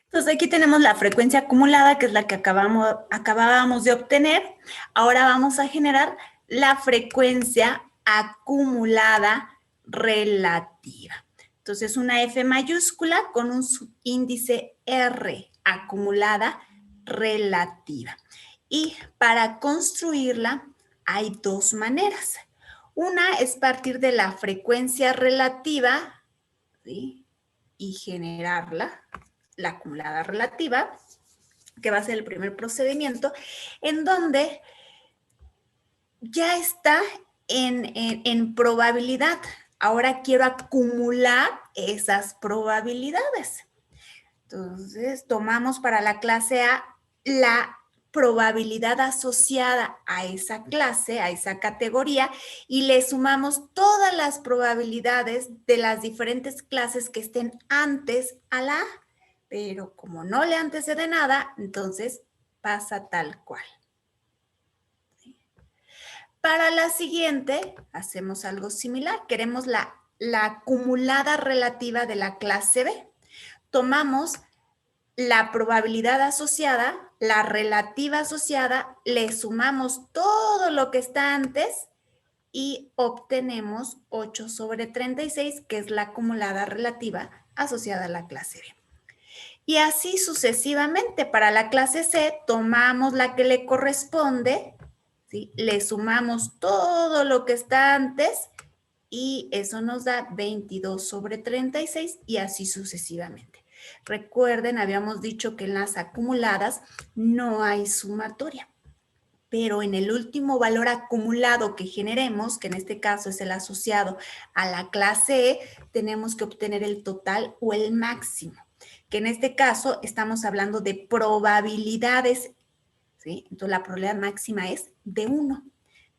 Entonces aquí tenemos la frecuencia acumulada, que es la que acabábamos de obtener. Ahora vamos a generar la frecuencia acumulada relativa. Entonces una F mayúscula con un subíndice R, acumulada relativa. Y para construirla hay dos maneras. Una es partir de la frecuencia relativa, ¿sí?, y generarla, la acumulada relativa, que va a ser el primer procedimiento, en donde ya está en probabilidad. Ahora quiero acumular esas probabilidades. Entonces, tomamos para la clase A la probabilidad asociada a esa clase, a esa categoría, y le sumamos todas las probabilidades de las diferentes clases que estén antes a la A. Pero como no le antecede nada, entonces pasa tal cual. Para la siguiente, hacemos algo similar. Queremos la acumulada relativa de la clase B. Tomamos la probabilidad asociada, la relativa asociada, le sumamos todo lo que está antes y obtenemos 8 sobre 36, que es la acumulada relativa asociada a la clase B. Y así sucesivamente. Para la clase C, tomamos la que le corresponde, ¿sí?, le sumamos todo lo que está antes y eso nos da 22 sobre 36 y así sucesivamente. Recuerden, habíamos dicho que en las acumuladas no hay sumatoria, pero en el último valor acumulado que generemos, que en este caso es el asociado a la clase E, tenemos que obtener el total o el máximo, que en este caso estamos hablando de probabilidades, ¿sí? Entonces la probabilidad máxima es de 1.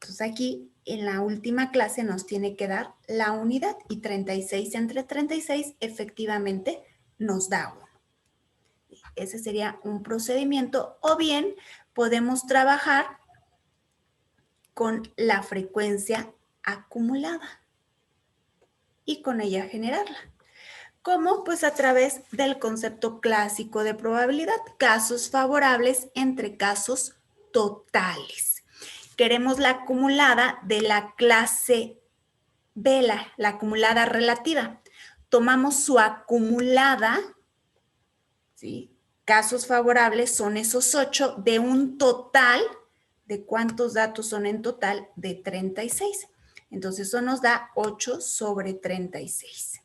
Entonces aquí en la última clase nos tiene que dar la unidad y 36 entre 36 efectivamente nos da 1. Ese sería un procedimiento, o bien podemos trabajar con la frecuencia acumulada y con ella generarla. ¿Cómo? Pues a través del concepto clásico de probabilidad, casos favorables entre casos totales. Queremos la acumulada de la clase B, la acumulada relativa. Tomamos su acumulada, ¿sí? Casos favorables son esos 8 de un total, ¿de cuántos datos son en total? De 36. Entonces eso nos da 8 sobre 36.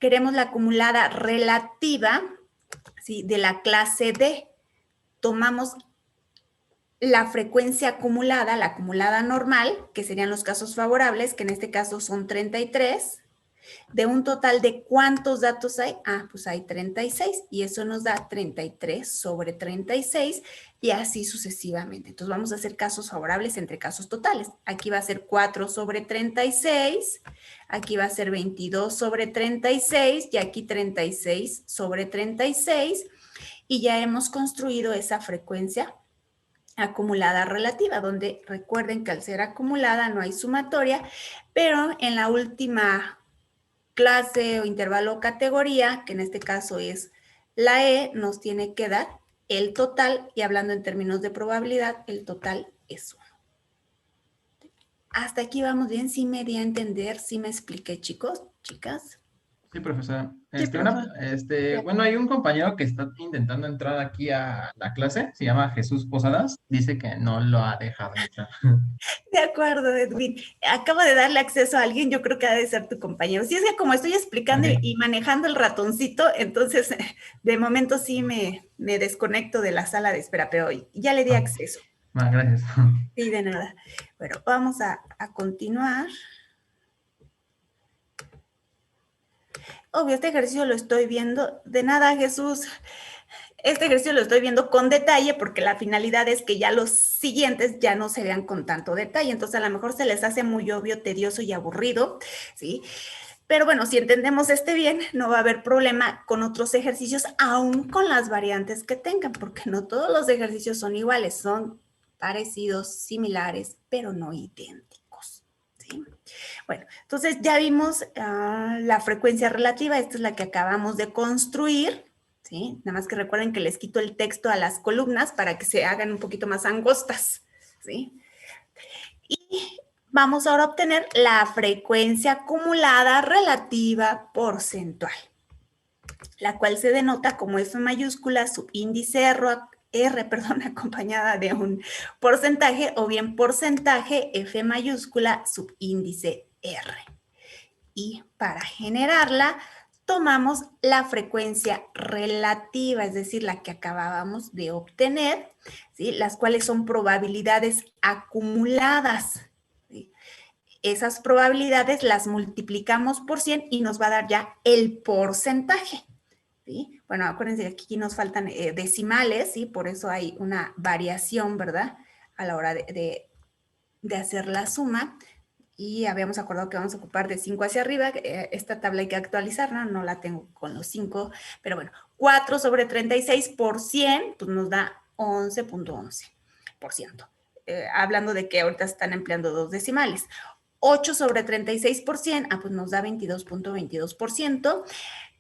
Queremos la acumulada relativa, ¿sí? De la clase D. Tomamos la frecuencia acumulada, la acumulada normal, que serían los casos favorables, que en este caso son 33, de un total de ¿cuántos datos hay? Ah, pues hay 36 y eso nos da 33 sobre 36 y así sucesivamente. Entonces vamos a hacer casos favorables entre casos totales. Aquí va a ser 4 sobre 36, aquí va a ser 22 sobre 36 y aquí 36 sobre 36 y ya hemos construido esa frecuencia acumulada relativa, donde recuerden que al ser acumulada no hay sumatoria, pero en la última clase o intervalo o categoría, que en este caso es la E, nos tiene que dar el total, y hablando en términos de probabilidad, el total es 1. Hasta aquí vamos bien, sí me di a entender, sí me expliqué, chicos, chicas. Sí, profesora. Sí, profe. Bueno, hay un compañero que está intentando entrar aquí a la clase, se llama Jesús Posadas, dice que no lo ha dejado entrar. De acuerdo, Edwin. Acabo de darle acceso a alguien, yo creo que ha de ser tu compañero. Sí, es que como estoy explicando Ok. y manejando el ratoncito, entonces de momento sí me desconecto de la sala de espera, pero ya le di Ah. acceso. Gracias. Sí, de nada. Bueno, vamos a continuar. Obvio, este ejercicio lo estoy viendo. De nada, Jesús. Este ejercicio lo estoy viendo con detalle porque la finalidad es que ya los siguientes ya no se vean con tanto detalle. Entonces, a lo mejor se les hace muy obvio, tedioso y aburrido, ¿sí? Pero bueno, si entendemos este bien, no va a haber problema con otros ejercicios, aún con las variantes que tengan, porque no todos los ejercicios son iguales, son parecidos, similares, pero no idénticos, ¿sí? Bueno, entonces ya vimos la frecuencia relativa, esta es la que acabamos de construir, ¿sí? Nada más que recuerden que les quito el texto a las columnas para que se hagan un poquito más angostas, ¿sí? Y vamos ahora a obtener la frecuencia acumulada relativa porcentual, la cual se denota como F mayúscula, subíndice R, acompañada de un porcentaje, o bien porcentaje F mayúscula, subíndice R. Y para generarla, tomamos la frecuencia relativa, es decir, la que acabábamos de obtener, ¿sí? Las cuales son probabilidades acumuladas, ¿sí? Esas probabilidades las multiplicamos por 100 y nos va a dar ya el porcentaje, ¿sí? Bueno, acuérdense que aquí nos faltan decimales, ¿sí? Por eso hay una variación, ¿verdad? A la hora de hacer la suma. Y habíamos acordado que vamos a ocupar de 5 hacia arriba. Esta tabla hay que actualizarla, no la tengo con los 5, pero bueno, 4 sobre 36 por 100, pues nos da 11.11%. Hablando de que ahorita están empleando dos decimales. 8 sobre 36 por 100, pues nos da 22.22%.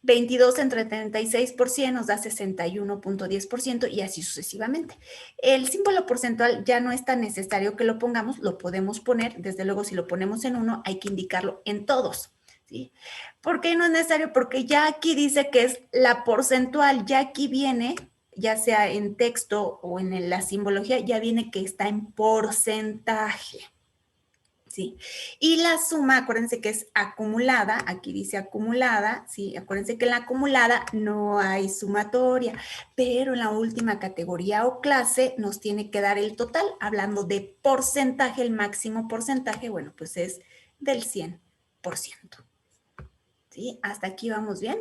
22 entre 36 por 100 nos da 61.10% y así sucesivamente. El símbolo porcentual ya no es tan necesario que lo pongamos, lo podemos poner, desde luego si lo ponemos en uno hay que indicarlo en todos, ¿sí? ¿Por qué no es necesario? Porque ya aquí dice que es la porcentual, ya aquí viene, ya sea en texto o en la simbología, ya viene que está en porcentaje. ¿Sí? Y la suma, acuérdense que es acumulada, aquí dice acumulada, ¿sí? Acuérdense que en la acumulada no hay sumatoria, pero en la última categoría o clase nos tiene que dar el total, hablando de porcentaje, el máximo porcentaje, bueno, pues es del 100%. ¿Sí? ¿Hasta aquí vamos bien?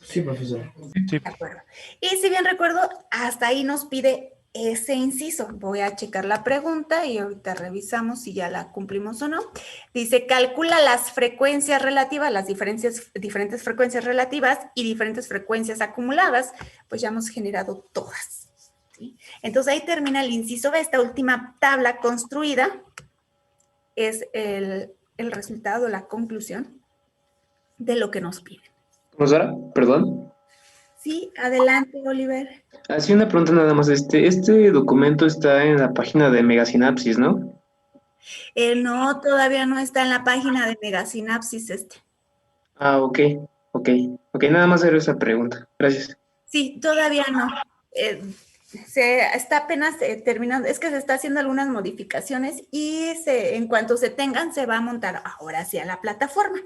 Sí, profesor. Sí. De acuerdo. Y si bien recuerdo, hasta ahí nos pide ese inciso. Voy a checar la pregunta y ahorita revisamos si ya la cumplimos o no. Dice, calcula las frecuencias relativas, las diferentes frecuencias relativas y diferentes frecuencias acumuladas. Pues ya hemos generado todas, ¿sí? Entonces ahí termina el inciso B. Esta última tabla construida es el resultado, la conclusión de lo que nos piden. Profesora, perdón. Sí, adelante, Oliver. Hacía una pregunta nada más. Este documento está en la página de Megasinapsis, ¿no? No, todavía no está en la página de Megasinapsis este. Ah, ok, nada más era esa pregunta. Gracias. Sí, todavía no. Se está apenas terminando, es que se está haciendo algunas modificaciones y en cuanto se tengan, se va a montar ahora sí a la plataforma.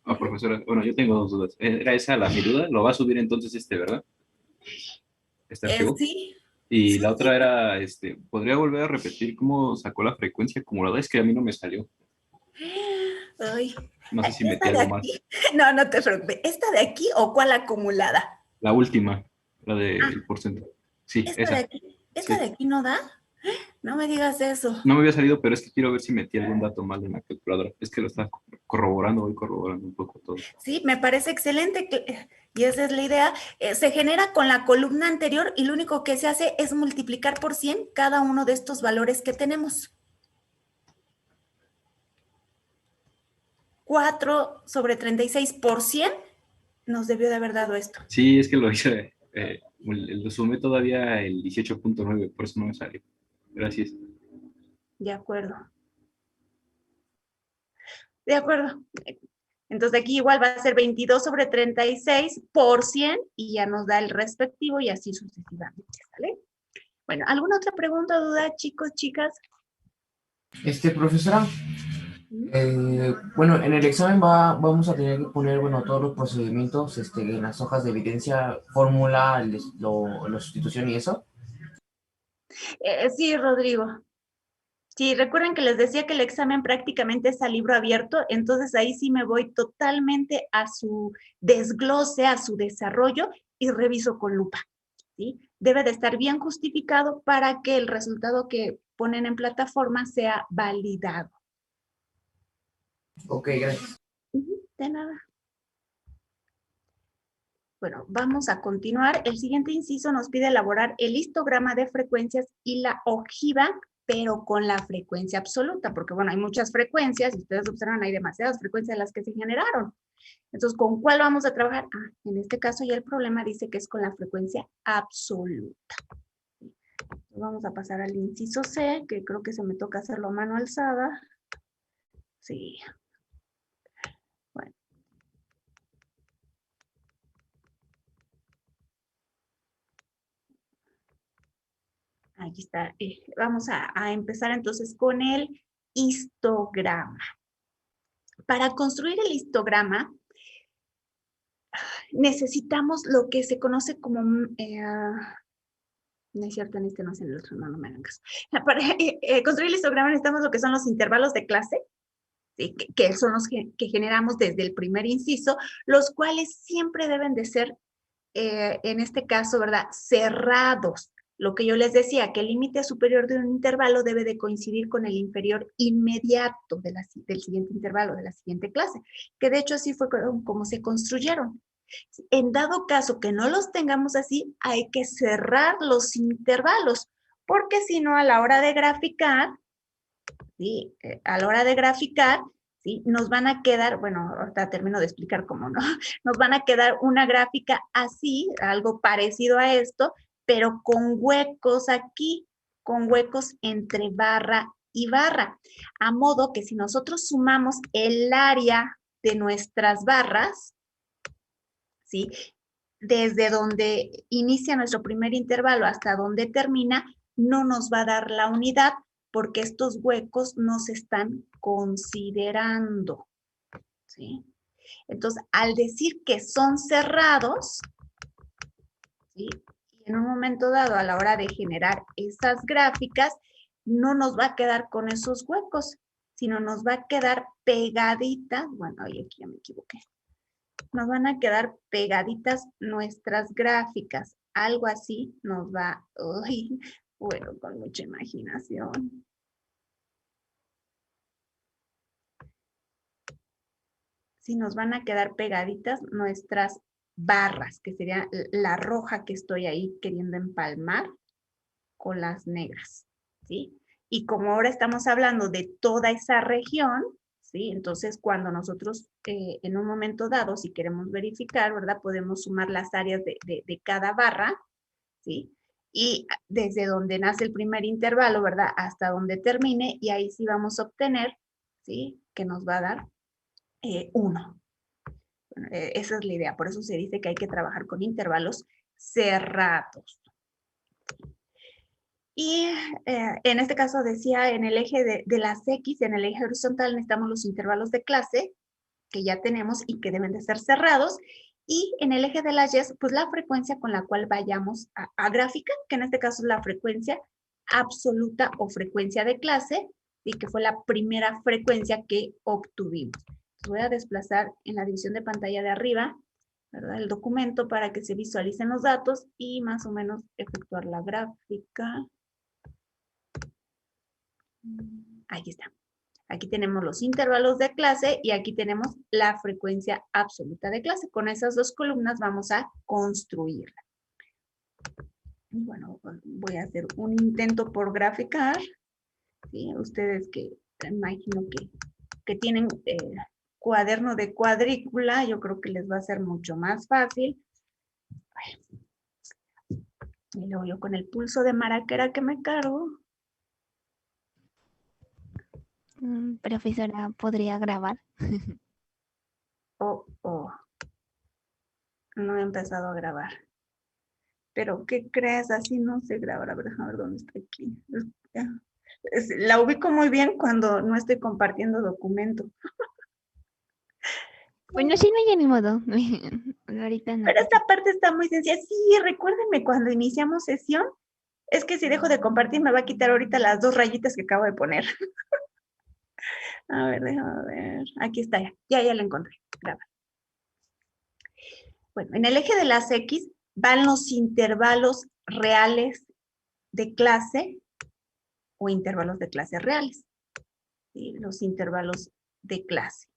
Ah, profesora, bueno, yo tengo 2 dudas. ¿Era esa mi duda? ¿Lo va a subir entonces ¿verdad? ¿Este archivo? Sí. Y Sí. la otra era, ¿podría volver a repetir cómo sacó la frecuencia acumulada? Es que a mí no me salió. Ay, No sé si metí ¿esta de algo mal. aquí? No, no te preocupes. ¿Esta de aquí o cuál acumulada? La última, la del porcentaje. Sí, ¿Esta esa. de aquí? ¿Esta Sí. de aquí no da? No me digas eso. No me había salido, pero es que quiero ver si metí algún dato mal en la calculadora. Es que lo está corroborando, voy corroborando un poco todo. Sí, me parece excelente y esa es la idea. Se genera con la columna anterior y lo único que se hace es multiplicar por 100 cada uno de estos valores que tenemos. 4 sobre 36 por 100 nos debió de haber dado esto. Sí, es que lo hice, lo sumé todavía el 18.9, por eso no me salió. Gracias. De acuerdo. De acuerdo. Entonces aquí igual va a ser 22 sobre 36 por 100 y ya nos da el respectivo y así sucesivamente, ¿sale? Bueno, ¿alguna otra pregunta o duda, chicos, chicas? Profesora, bueno, en el examen vamos a tener que poner, bueno, todos los procedimientos en las hojas de evidencia, fórmula, la sustitución y eso. Sí, Rodrigo. Sí, recuerden que les decía que el examen prácticamente es a libro abierto, entonces ahí sí me voy totalmente a su desglose, a su desarrollo y reviso con lupa, ¿sí? Debe de estar bien justificado para que el resultado que ponen en plataforma sea validado. Ok, gracias. De nada. Bueno, vamos a continuar. El siguiente inciso nos pide elaborar el histograma de frecuencias y la ojiva, pero con la frecuencia absoluta, porque bueno, hay muchas frecuencias, y ustedes observan, hay demasiadas frecuencias las que se generaron. Entonces, ¿con cuál vamos a trabajar? En este caso ya el problema dice que es con la frecuencia absoluta. Entonces, vamos a pasar al inciso C, que creo que se me toca hacerlo a mano alzada. Sí. Bueno. Aquí está. Vamos a empezar entonces con el histograma. Para construir el histograma, necesitamos lo que se conoce como... no es cierto, en este no es en el otro, no me hagan caso. Para construir el histograma necesitamos lo que son los intervalos de clase, ¿sí? que son los que generamos desde el primer inciso, los cuales siempre deben de ser, en este caso, ¿verdad?, cerrados. Lo que yo les decía, que el límite superior de un intervalo debe de coincidir con el inferior inmediato del siguiente intervalo, de la siguiente clase, que de hecho así fue como se construyeron. En dado caso que no los tengamos así, hay que cerrar los intervalos, porque si no, a la hora de graficar, ¿sí? A la hora de graficar, ¿sí? Nos van a quedar, bueno, ahorita termino de explicar cómo no, nos van a quedar una gráfica así, algo parecido a esto, pero con huecos aquí, con huecos entre barra y barra, a modo que si nosotros sumamos el área de nuestras barras, ¿sí?, desde donde inicia nuestro primer intervalo hasta donde termina, no nos va a dar la unidad porque estos huecos no se están considerando, ¿sí? Entonces, al decir que son cerrados, ¿sí?, y en un momento dado, a la hora de generar esas gráficas, no nos va a quedar con esos huecos, sino nos va a quedar pegadita, bueno, aquí ya me equivoqué, nos van a quedar pegaditas nuestras gráficas. Algo así nos va, Bueno, con mucha imaginación. Si nos van a quedar pegaditas nuestras barras, que sería la roja que estoy ahí queriendo empalmar con las negras, ¿sí? Y como ahora estamos hablando de toda esa región, ¿sí? Entonces, cuando nosotros en un momento dado, si queremos verificar, ¿verdad? Podemos sumar las áreas de cada barra, ¿sí? Y desde donde nace el primer intervalo, ¿verdad? Hasta donde termine, y ahí sí vamos a obtener, ¿sí? Que nos va a dar 1. Bueno, esa es la idea, por eso se dice que hay que trabajar con intervalos cerrados. Y en este caso decía, en el eje de las X, en el eje horizontal necesitamos los intervalos de clase que ya tenemos y que deben de ser cerrados. Y en el eje de las Y, pues la frecuencia con la cual vayamos a graficar, que en este caso es la frecuencia absoluta o frecuencia de clase, y que fue la primera frecuencia que obtuvimos. Voy a desplazar en la división de pantalla de arriba, ¿verdad? El documento para que se visualicen los datos y más o menos efectuar la gráfica. Aquí está. Aquí tenemos los intervalos de clase y aquí tenemos la frecuencia absoluta de clase. Con esas dos columnas vamos a construirla. Y bueno, voy a hacer un intento por graficar. ¿Sí? Ustedes que imagino que tienen cuaderno de cuadrícula, yo creo que les va a ser mucho más fácil. Y luego yo con el pulso de maraquera que me cargo. Profesora, ¿podría grabar? Oh, no he empezado a grabar. Pero, ¿qué crees? Así no se graba. A ver, déjame ver dónde está aquí. La ubico muy bien cuando no estoy compartiendo documento. Bueno, sí, no hay ni modo. Ahorita no. Pero esta parte está muy sencilla. Sí, recuérdenme cuando iniciamos sesión. Es que si dejo de compartir me va a quitar ahorita las 2 rayitas que acabo de poner. A ver, déjame ver. Aquí está ya. Ya la encontré. Graba. Bueno, en el eje de las X van los intervalos reales de clase o intervalos de clase reales. ¿Sí? Los intervalos de clase.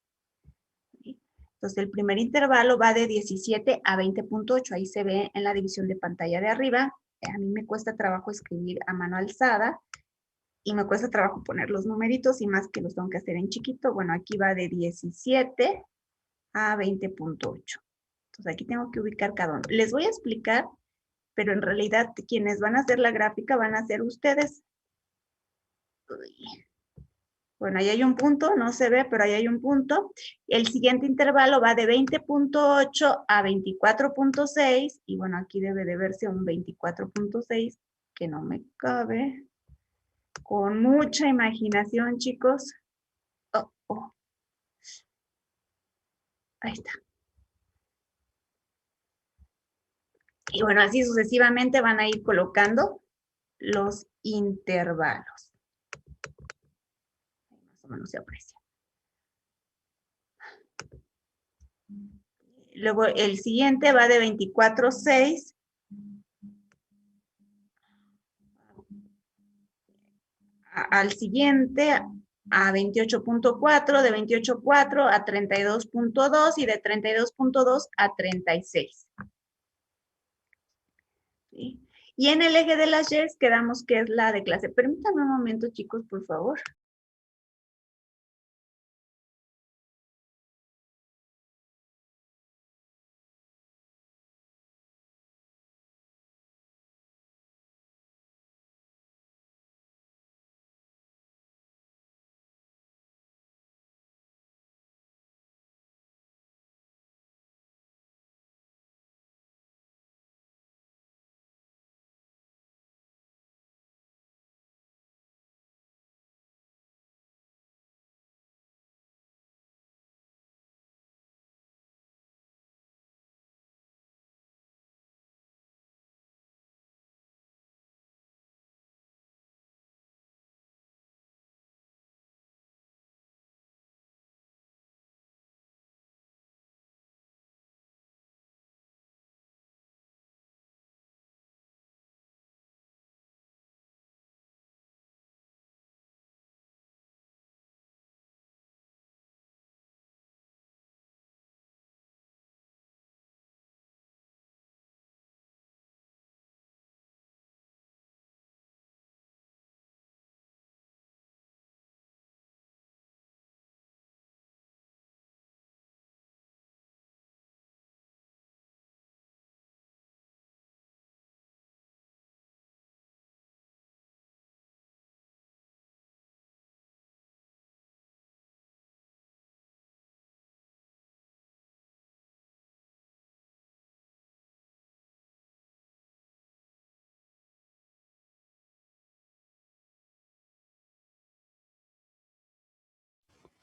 ¿Sí? Entonces, el primer intervalo va de 17 a 20.8. Ahí se ve en la división de pantalla de arriba. A mí me cuesta trabajo escribir a mano alzada y me cuesta trabajo poner los numeritos y más que los tengo que hacer en chiquito. Bueno, aquí va de 17 a 20.8. Entonces, aquí tengo que ubicar cada uno. Les voy a explicar, pero en realidad quienes van a hacer la gráfica van a ser ustedes. Uy. Bueno, ahí hay un punto, no se ve, pero ahí hay un punto. El siguiente intervalo va de 20.8 a 24.6 y bueno, aquí debe de verse un 24.6 que no me cabe. Con mucha imaginación, chicos. Oh. Ahí está. Y bueno, así sucesivamente van a ir colocando los intervalos. Más o menos se aprecia. Luego el siguiente va de 24.6 al siguiente a 28.4, de 28.4 a 32.2 y de 32.2 a 36. ¿Sí? Y en el eje de las Y quedamos que es la de clase. Permítanme un momento, chicos, por favor.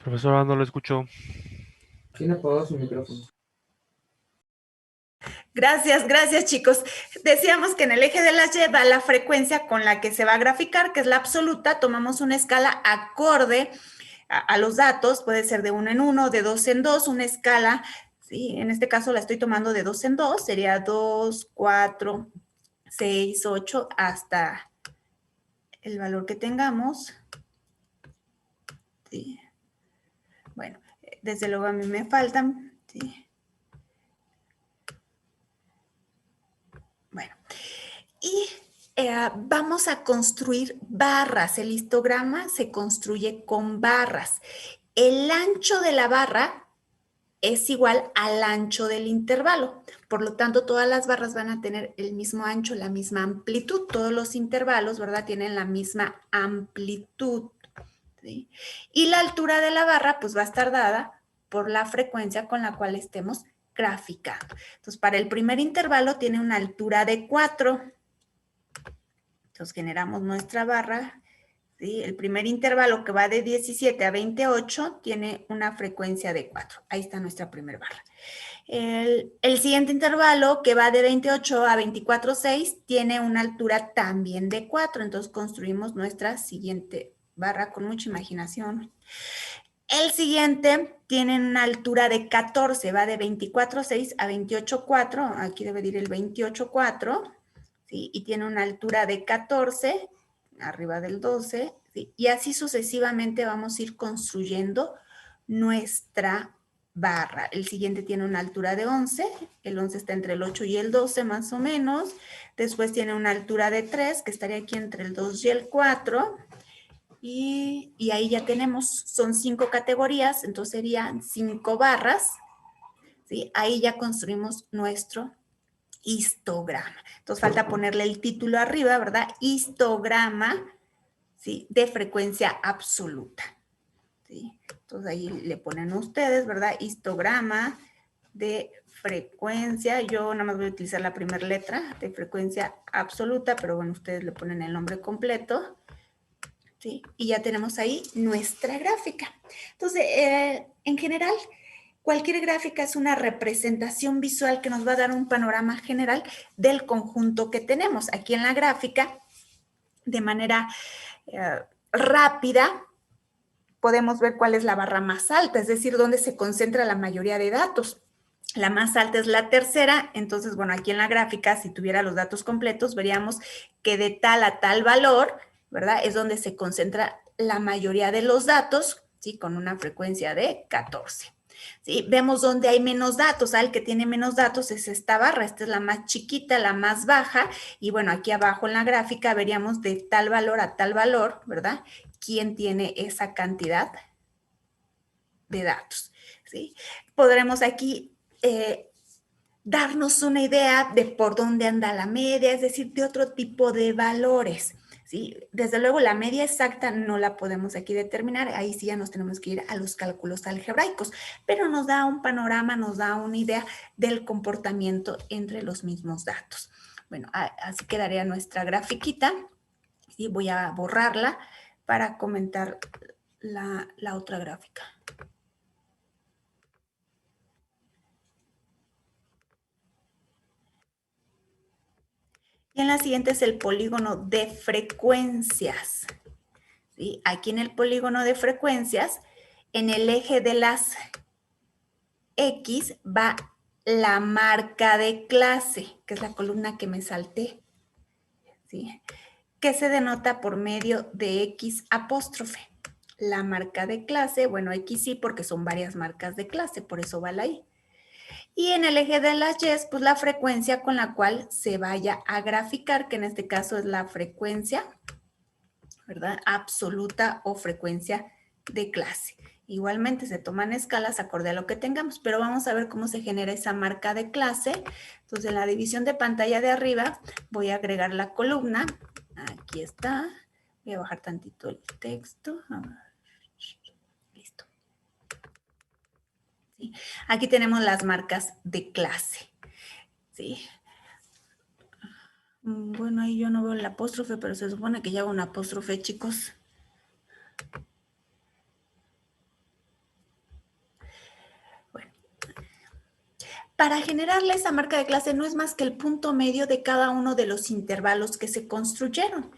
Profesora, no lo escucho. ¿Quién apagó su micrófono? Gracias, gracias chicos. Decíamos que en el eje de las Y va la frecuencia con la que se va a graficar, que es la absoluta. Tomamos una escala acorde a los datos, puede ser de 1 en 1, de 2 en 2, una escala, ¿sí? En este caso la estoy tomando de 2 en 2, sería 2, 4, 6, 8, hasta el valor que tengamos. ¿Sí? Bueno, desde luego a mí me faltan, ¿sí? Bueno, y vamos a construir barras. El histograma se construye con barras. El ancho de la barra es igual al ancho del intervalo. Por lo tanto, todas las barras van a tener el mismo ancho, la misma amplitud. Todos los intervalos, ¿verdad? Tienen la misma amplitud, ¿sí? Y la altura de la barra, pues va a estar dada por la frecuencia con la cual estemos graficando. Entonces, para el primer intervalo tiene una altura de 4. Entonces, generamos nuestra barra, ¿sí? El primer intervalo que va de 17 a 28 tiene una frecuencia de 4. Ahí está nuestra primera barra. El siguiente intervalo que va de 28 a 24,6 tiene una altura también de 4. Entonces, construimos nuestra siguiente barra con mucha imaginación. El siguiente tiene una altura de 14, va de 24,6 a 28,4. Aquí debe ir el 28,4. ¿Sí? Y tiene una altura de 14, arriba del 12, ¿sí? Y así sucesivamente vamos a ir construyendo nuestra barra. El siguiente tiene una altura de 11, el 11 está entre el 8 y el 12 más o menos. Después tiene una altura de 3, que estaría aquí entre el 2 y el 4. Y ahí ya tenemos, son 5 categorías, entonces serían 5 barras, ¿sí? Ahí ya construimos nuestro histograma. Entonces falta ponerle el título arriba, ¿verdad? Histograma, ¿sí? De frecuencia absoluta, ¿sí? Entonces ahí le ponen ustedes, ¿verdad? Histograma de frecuencia. Yo nada más voy a utilizar la primera letra de frecuencia absoluta, pero bueno, ustedes le ponen el nombre completo, ¿sí? Y ya tenemos ahí nuestra gráfica. Entonces, en general, cualquier gráfica es una representación visual que nos va a dar un panorama general del conjunto que tenemos. Aquí en la gráfica, de manera rápida, podemos ver cuál es la barra más alta, es decir, dónde se concentra la mayoría de datos. La más alta es la tercera, entonces, bueno, aquí en la gráfica, si tuviera los datos completos, veríamos que de tal a tal valor, ¿verdad? Es donde se concentra la mayoría de los datos, ¿sí? Con una frecuencia de 14. ¿Sí? Vemos donde hay menos datos, el que tiene menos datos es esta barra, esta es la más chiquita, la más baja, y bueno, aquí abajo en la gráfica veríamos de tal valor a tal valor, ¿verdad? ¿Quién tiene esa cantidad de datos? ¿Sí? Podremos aquí darnos una idea de por dónde anda la media, es decir, de otro tipo de valores, ¿sí? Desde luego la media exacta no la podemos aquí determinar, ahí sí ya nos tenemos que ir a los cálculos algebraicos, pero nos da un panorama, nos da una idea del comportamiento entre los mismos datos. Bueno, así quedaría nuestra grafiquita, ¿sí? Voy a borrarla para comentar la otra gráfica. Y en la siguiente es el polígono de frecuencias, ¿sí? Aquí en el polígono de frecuencias, en el eje de las X va la marca de clase, que es la columna que me salté, ¿sí? Que se denota por medio de X apóstrofe. La marca de clase, bueno, X sí porque son varias marcas de clase, por eso va la I. Y en el eje de las Y, pues la frecuencia con la cual se vaya a graficar, que en este caso es la frecuencia, ¿verdad? Absoluta o frecuencia de clase. Igualmente se toman escalas acorde a lo que tengamos, pero vamos a ver cómo se genera esa marca de clase. Entonces, en la división de pantalla de arriba voy a agregar la columna. Aquí está. Voy a bajar tantito el texto. Listo. ¿Sí? Aquí tenemos las marcas de clase. ¿Sí? Bueno, ahí yo no veo el apóstrofe, pero se supone que ya hago un apóstrofe, chicos. Para generarle esa marca de clase no es más que el punto medio de cada uno de los intervalos que se construyeron.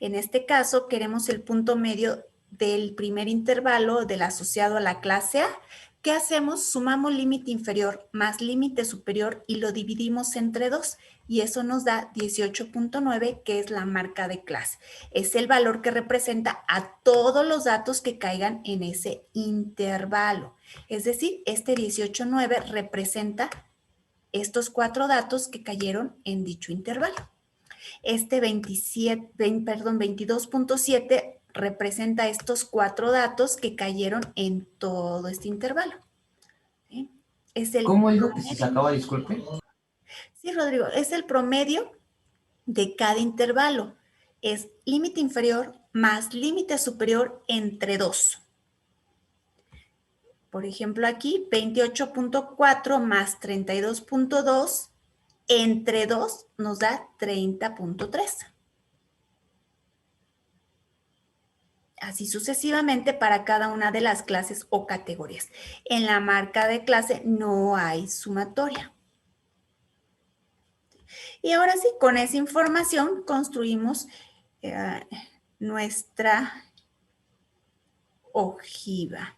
En este caso, queremos el punto medio del primer intervalo del asociado a la clase A. ¿Qué hacemos? Sumamos límite inferior más límite superior y lo dividimos entre 2. Y eso nos da 18.9, que es la marca de clase. Es el valor que representa a todos los datos que caigan en ese intervalo. Es decir, este 18.9 representa estos 4 datos que cayeron en dicho intervalo. Este 22.7 representa estos 4 datos que cayeron en todo este intervalo. ¿Sí? Es el ¿Cómo dijo que se sacaba, disculpe? Sí, Rodrigo, es el promedio de cada intervalo. Es límite inferior más límite superior entre 2. Por ejemplo, aquí 28.4 más 32.2 entre 2 nos da 30.3. Así sucesivamente para cada una de las clases o categorías. En la marca de clase no hay sumatoria. Y ahora sí, con esa información construimos nuestra ojiva.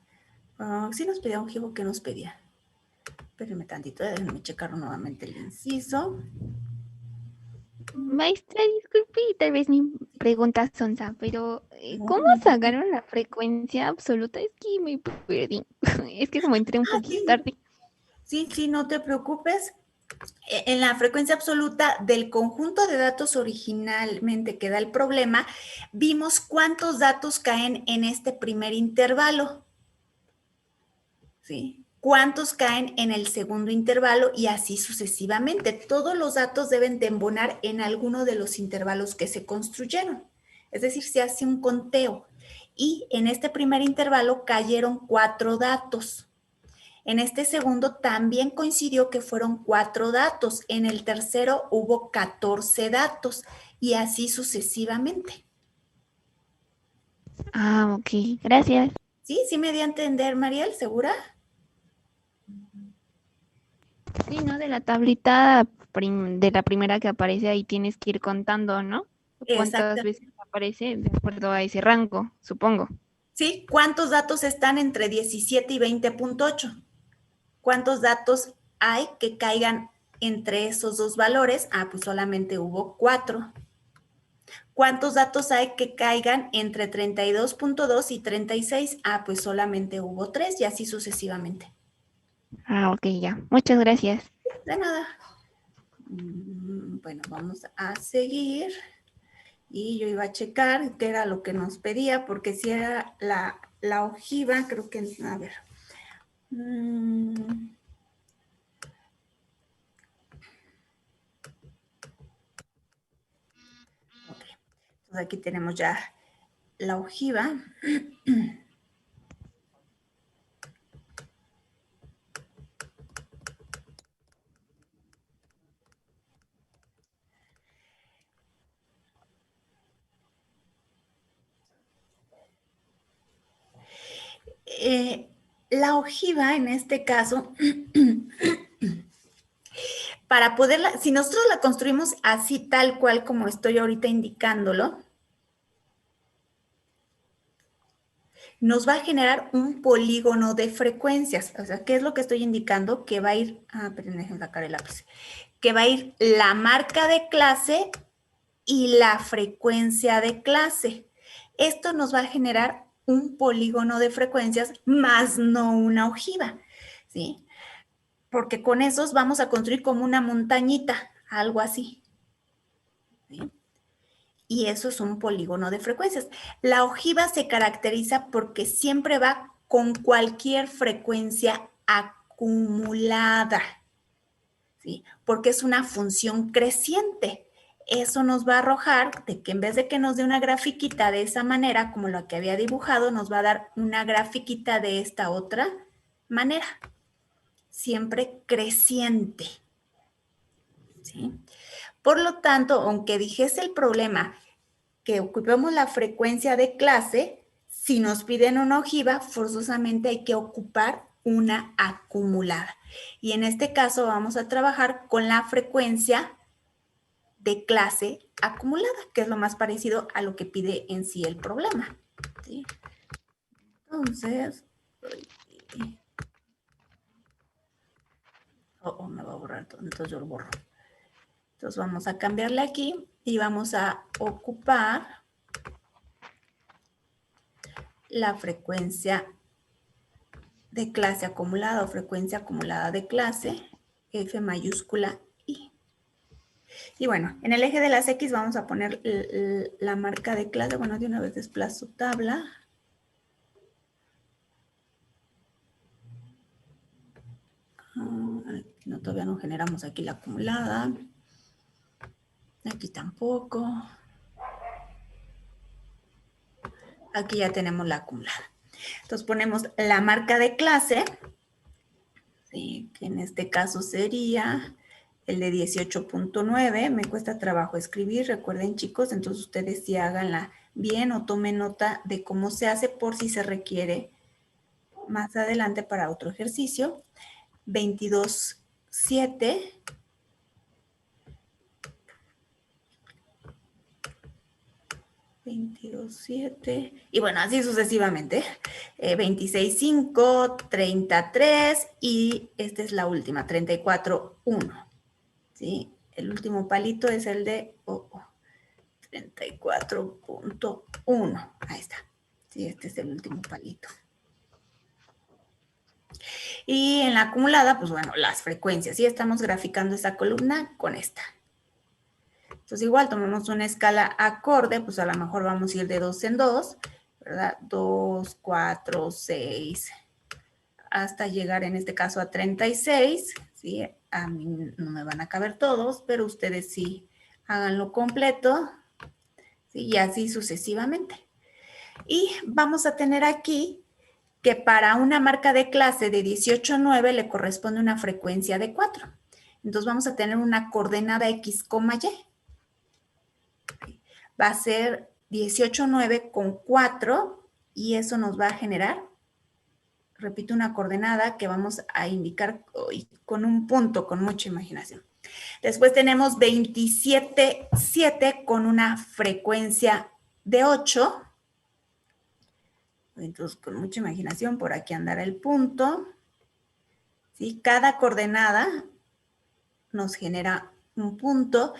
¿Sí nos pedía ojiva o qué nos pedía? Espérenme tantito, déjenme checar nuevamente el inciso. Maestra, disculpe, tal vez mi pregunta sonsa, pero ¿cómo sacaron la frecuencia absoluta? Es que me perdí. Es que como entré un poquito tarde. Sí, no te preocupes. En la frecuencia absoluta del conjunto de datos originalmente que da el problema, vimos cuántos datos caen en este primer intervalo. ¿Sí? Cuántos caen en el segundo intervalo y así sucesivamente. Todos los datos deben de embonar en alguno de los intervalos que se construyeron. Es decir, se hace un conteo. Y en este primer intervalo cayeron 4 datos. En este segundo también coincidió que fueron 4 datos. En el tercero hubo 14 datos y así sucesivamente. Ah, ok, gracias. ¿Sí me di a entender, Mariel? ¿Segura? Sí, ¿no? De la tablita de la primera que aparece ahí tienes que ir contando, ¿no? ¿Cuántas veces aparece de acuerdo a ese rango, supongo? Sí, ¿cuántos datos están entre 17 y 20.8? ¿Cuántos datos hay que caigan entre esos dos valores? Pues solamente hubo 4. ¿Cuántos datos hay que caigan entre 32.2 y 36? Pues solamente hubo 3 y así sucesivamente. Ok, ya. Muchas gracias. De nada. Bueno, vamos a seguir. Y yo iba a checar qué era lo que nos pedía, porque si era la ojiva, creo que, a ver. Ok, entonces aquí tenemos ya la ojiva. La ojiva, en este caso, para poderla, si nosotros la construimos así tal cual como estoy ahorita indicándolo, nos va a generar un polígono de frecuencias. O sea, ¿qué es lo que estoy indicando? Que va a ir, perdón, déjenme sacar el lápiz, que va a ir la marca de clase y la frecuencia de clase. Esto nos va a generar un polígono de frecuencias, más no una ojiva, ¿sí? Porque con esos vamos a construir como una montañita, algo así, ¿sí? Y eso es un polígono de frecuencias. La ojiva se caracteriza porque siempre va con cualquier frecuencia acumulada, ¿sí? Porque es una función creciente. Eso nos va a arrojar de que en vez de que nos dé una grafiquita de esa manera, como la que había dibujado, nos va a dar una grafiquita de esta otra manera. Siempre creciente, ¿sí? Por lo tanto, aunque dijese el problema que ocupemos la frecuencia de clase, si nos piden una ojiva, forzosamente hay que ocupar una acumulada. Y en este caso vamos a trabajar con la frecuencia de clase acumulada, que es lo más parecido a lo que pide en sí el problema. ¿Sí? Entonces, me va a borrar todo, entonces yo lo borro. Entonces vamos a cambiarle aquí y vamos a ocupar la frecuencia de clase acumulada o frecuencia acumulada de clase, F mayúscula I. Y bueno, en el eje de las X vamos a poner la marca de clase. Bueno, de una vez desplazo tabla. No, todavía no generamos aquí la acumulada. Aquí tampoco. Aquí ya tenemos la acumulada. Entonces ponemos la marca de clase, ¿sí? Que en este caso sería el de 18.9. Me cuesta trabajo escribir, recuerden chicos, entonces ustedes sí háganla bien o tomen nota de cómo se hace por si se requiere más adelante para otro ejercicio. 22.7. 22.7 y bueno, así sucesivamente. 26.5, 33 y esta es la última, 34.1. ¿Sí? El último palito es el de 34.1. Ahí está. Sí, este es el último palito. Y en la acumulada, pues bueno, las frecuencias. Y estamos graficando esta columna con esta. Entonces igual tomamos una escala acorde, pues a lo mejor vamos a ir de 2 en 2, ¿verdad? 2, 4, 6, hasta llegar en este caso a 36, ¿sí? A mí no me van a caber todos, pero ustedes sí háganlo completo, ¿sí? Y así sucesivamente. Y vamos a tener aquí que para una marca de clase de 18.9 le corresponde una frecuencia de 4. Entonces vamos a tener una coordenada X, Y. Va a ser 18.9 con 4 y eso nos va a generar, repito, una coordenada que vamos a indicar con un punto, con mucha imaginación. Después tenemos 27.7 con una frecuencia de 8. Entonces, con mucha imaginación, por aquí andará el punto. ¿Sí? Cada coordenada nos genera un punto.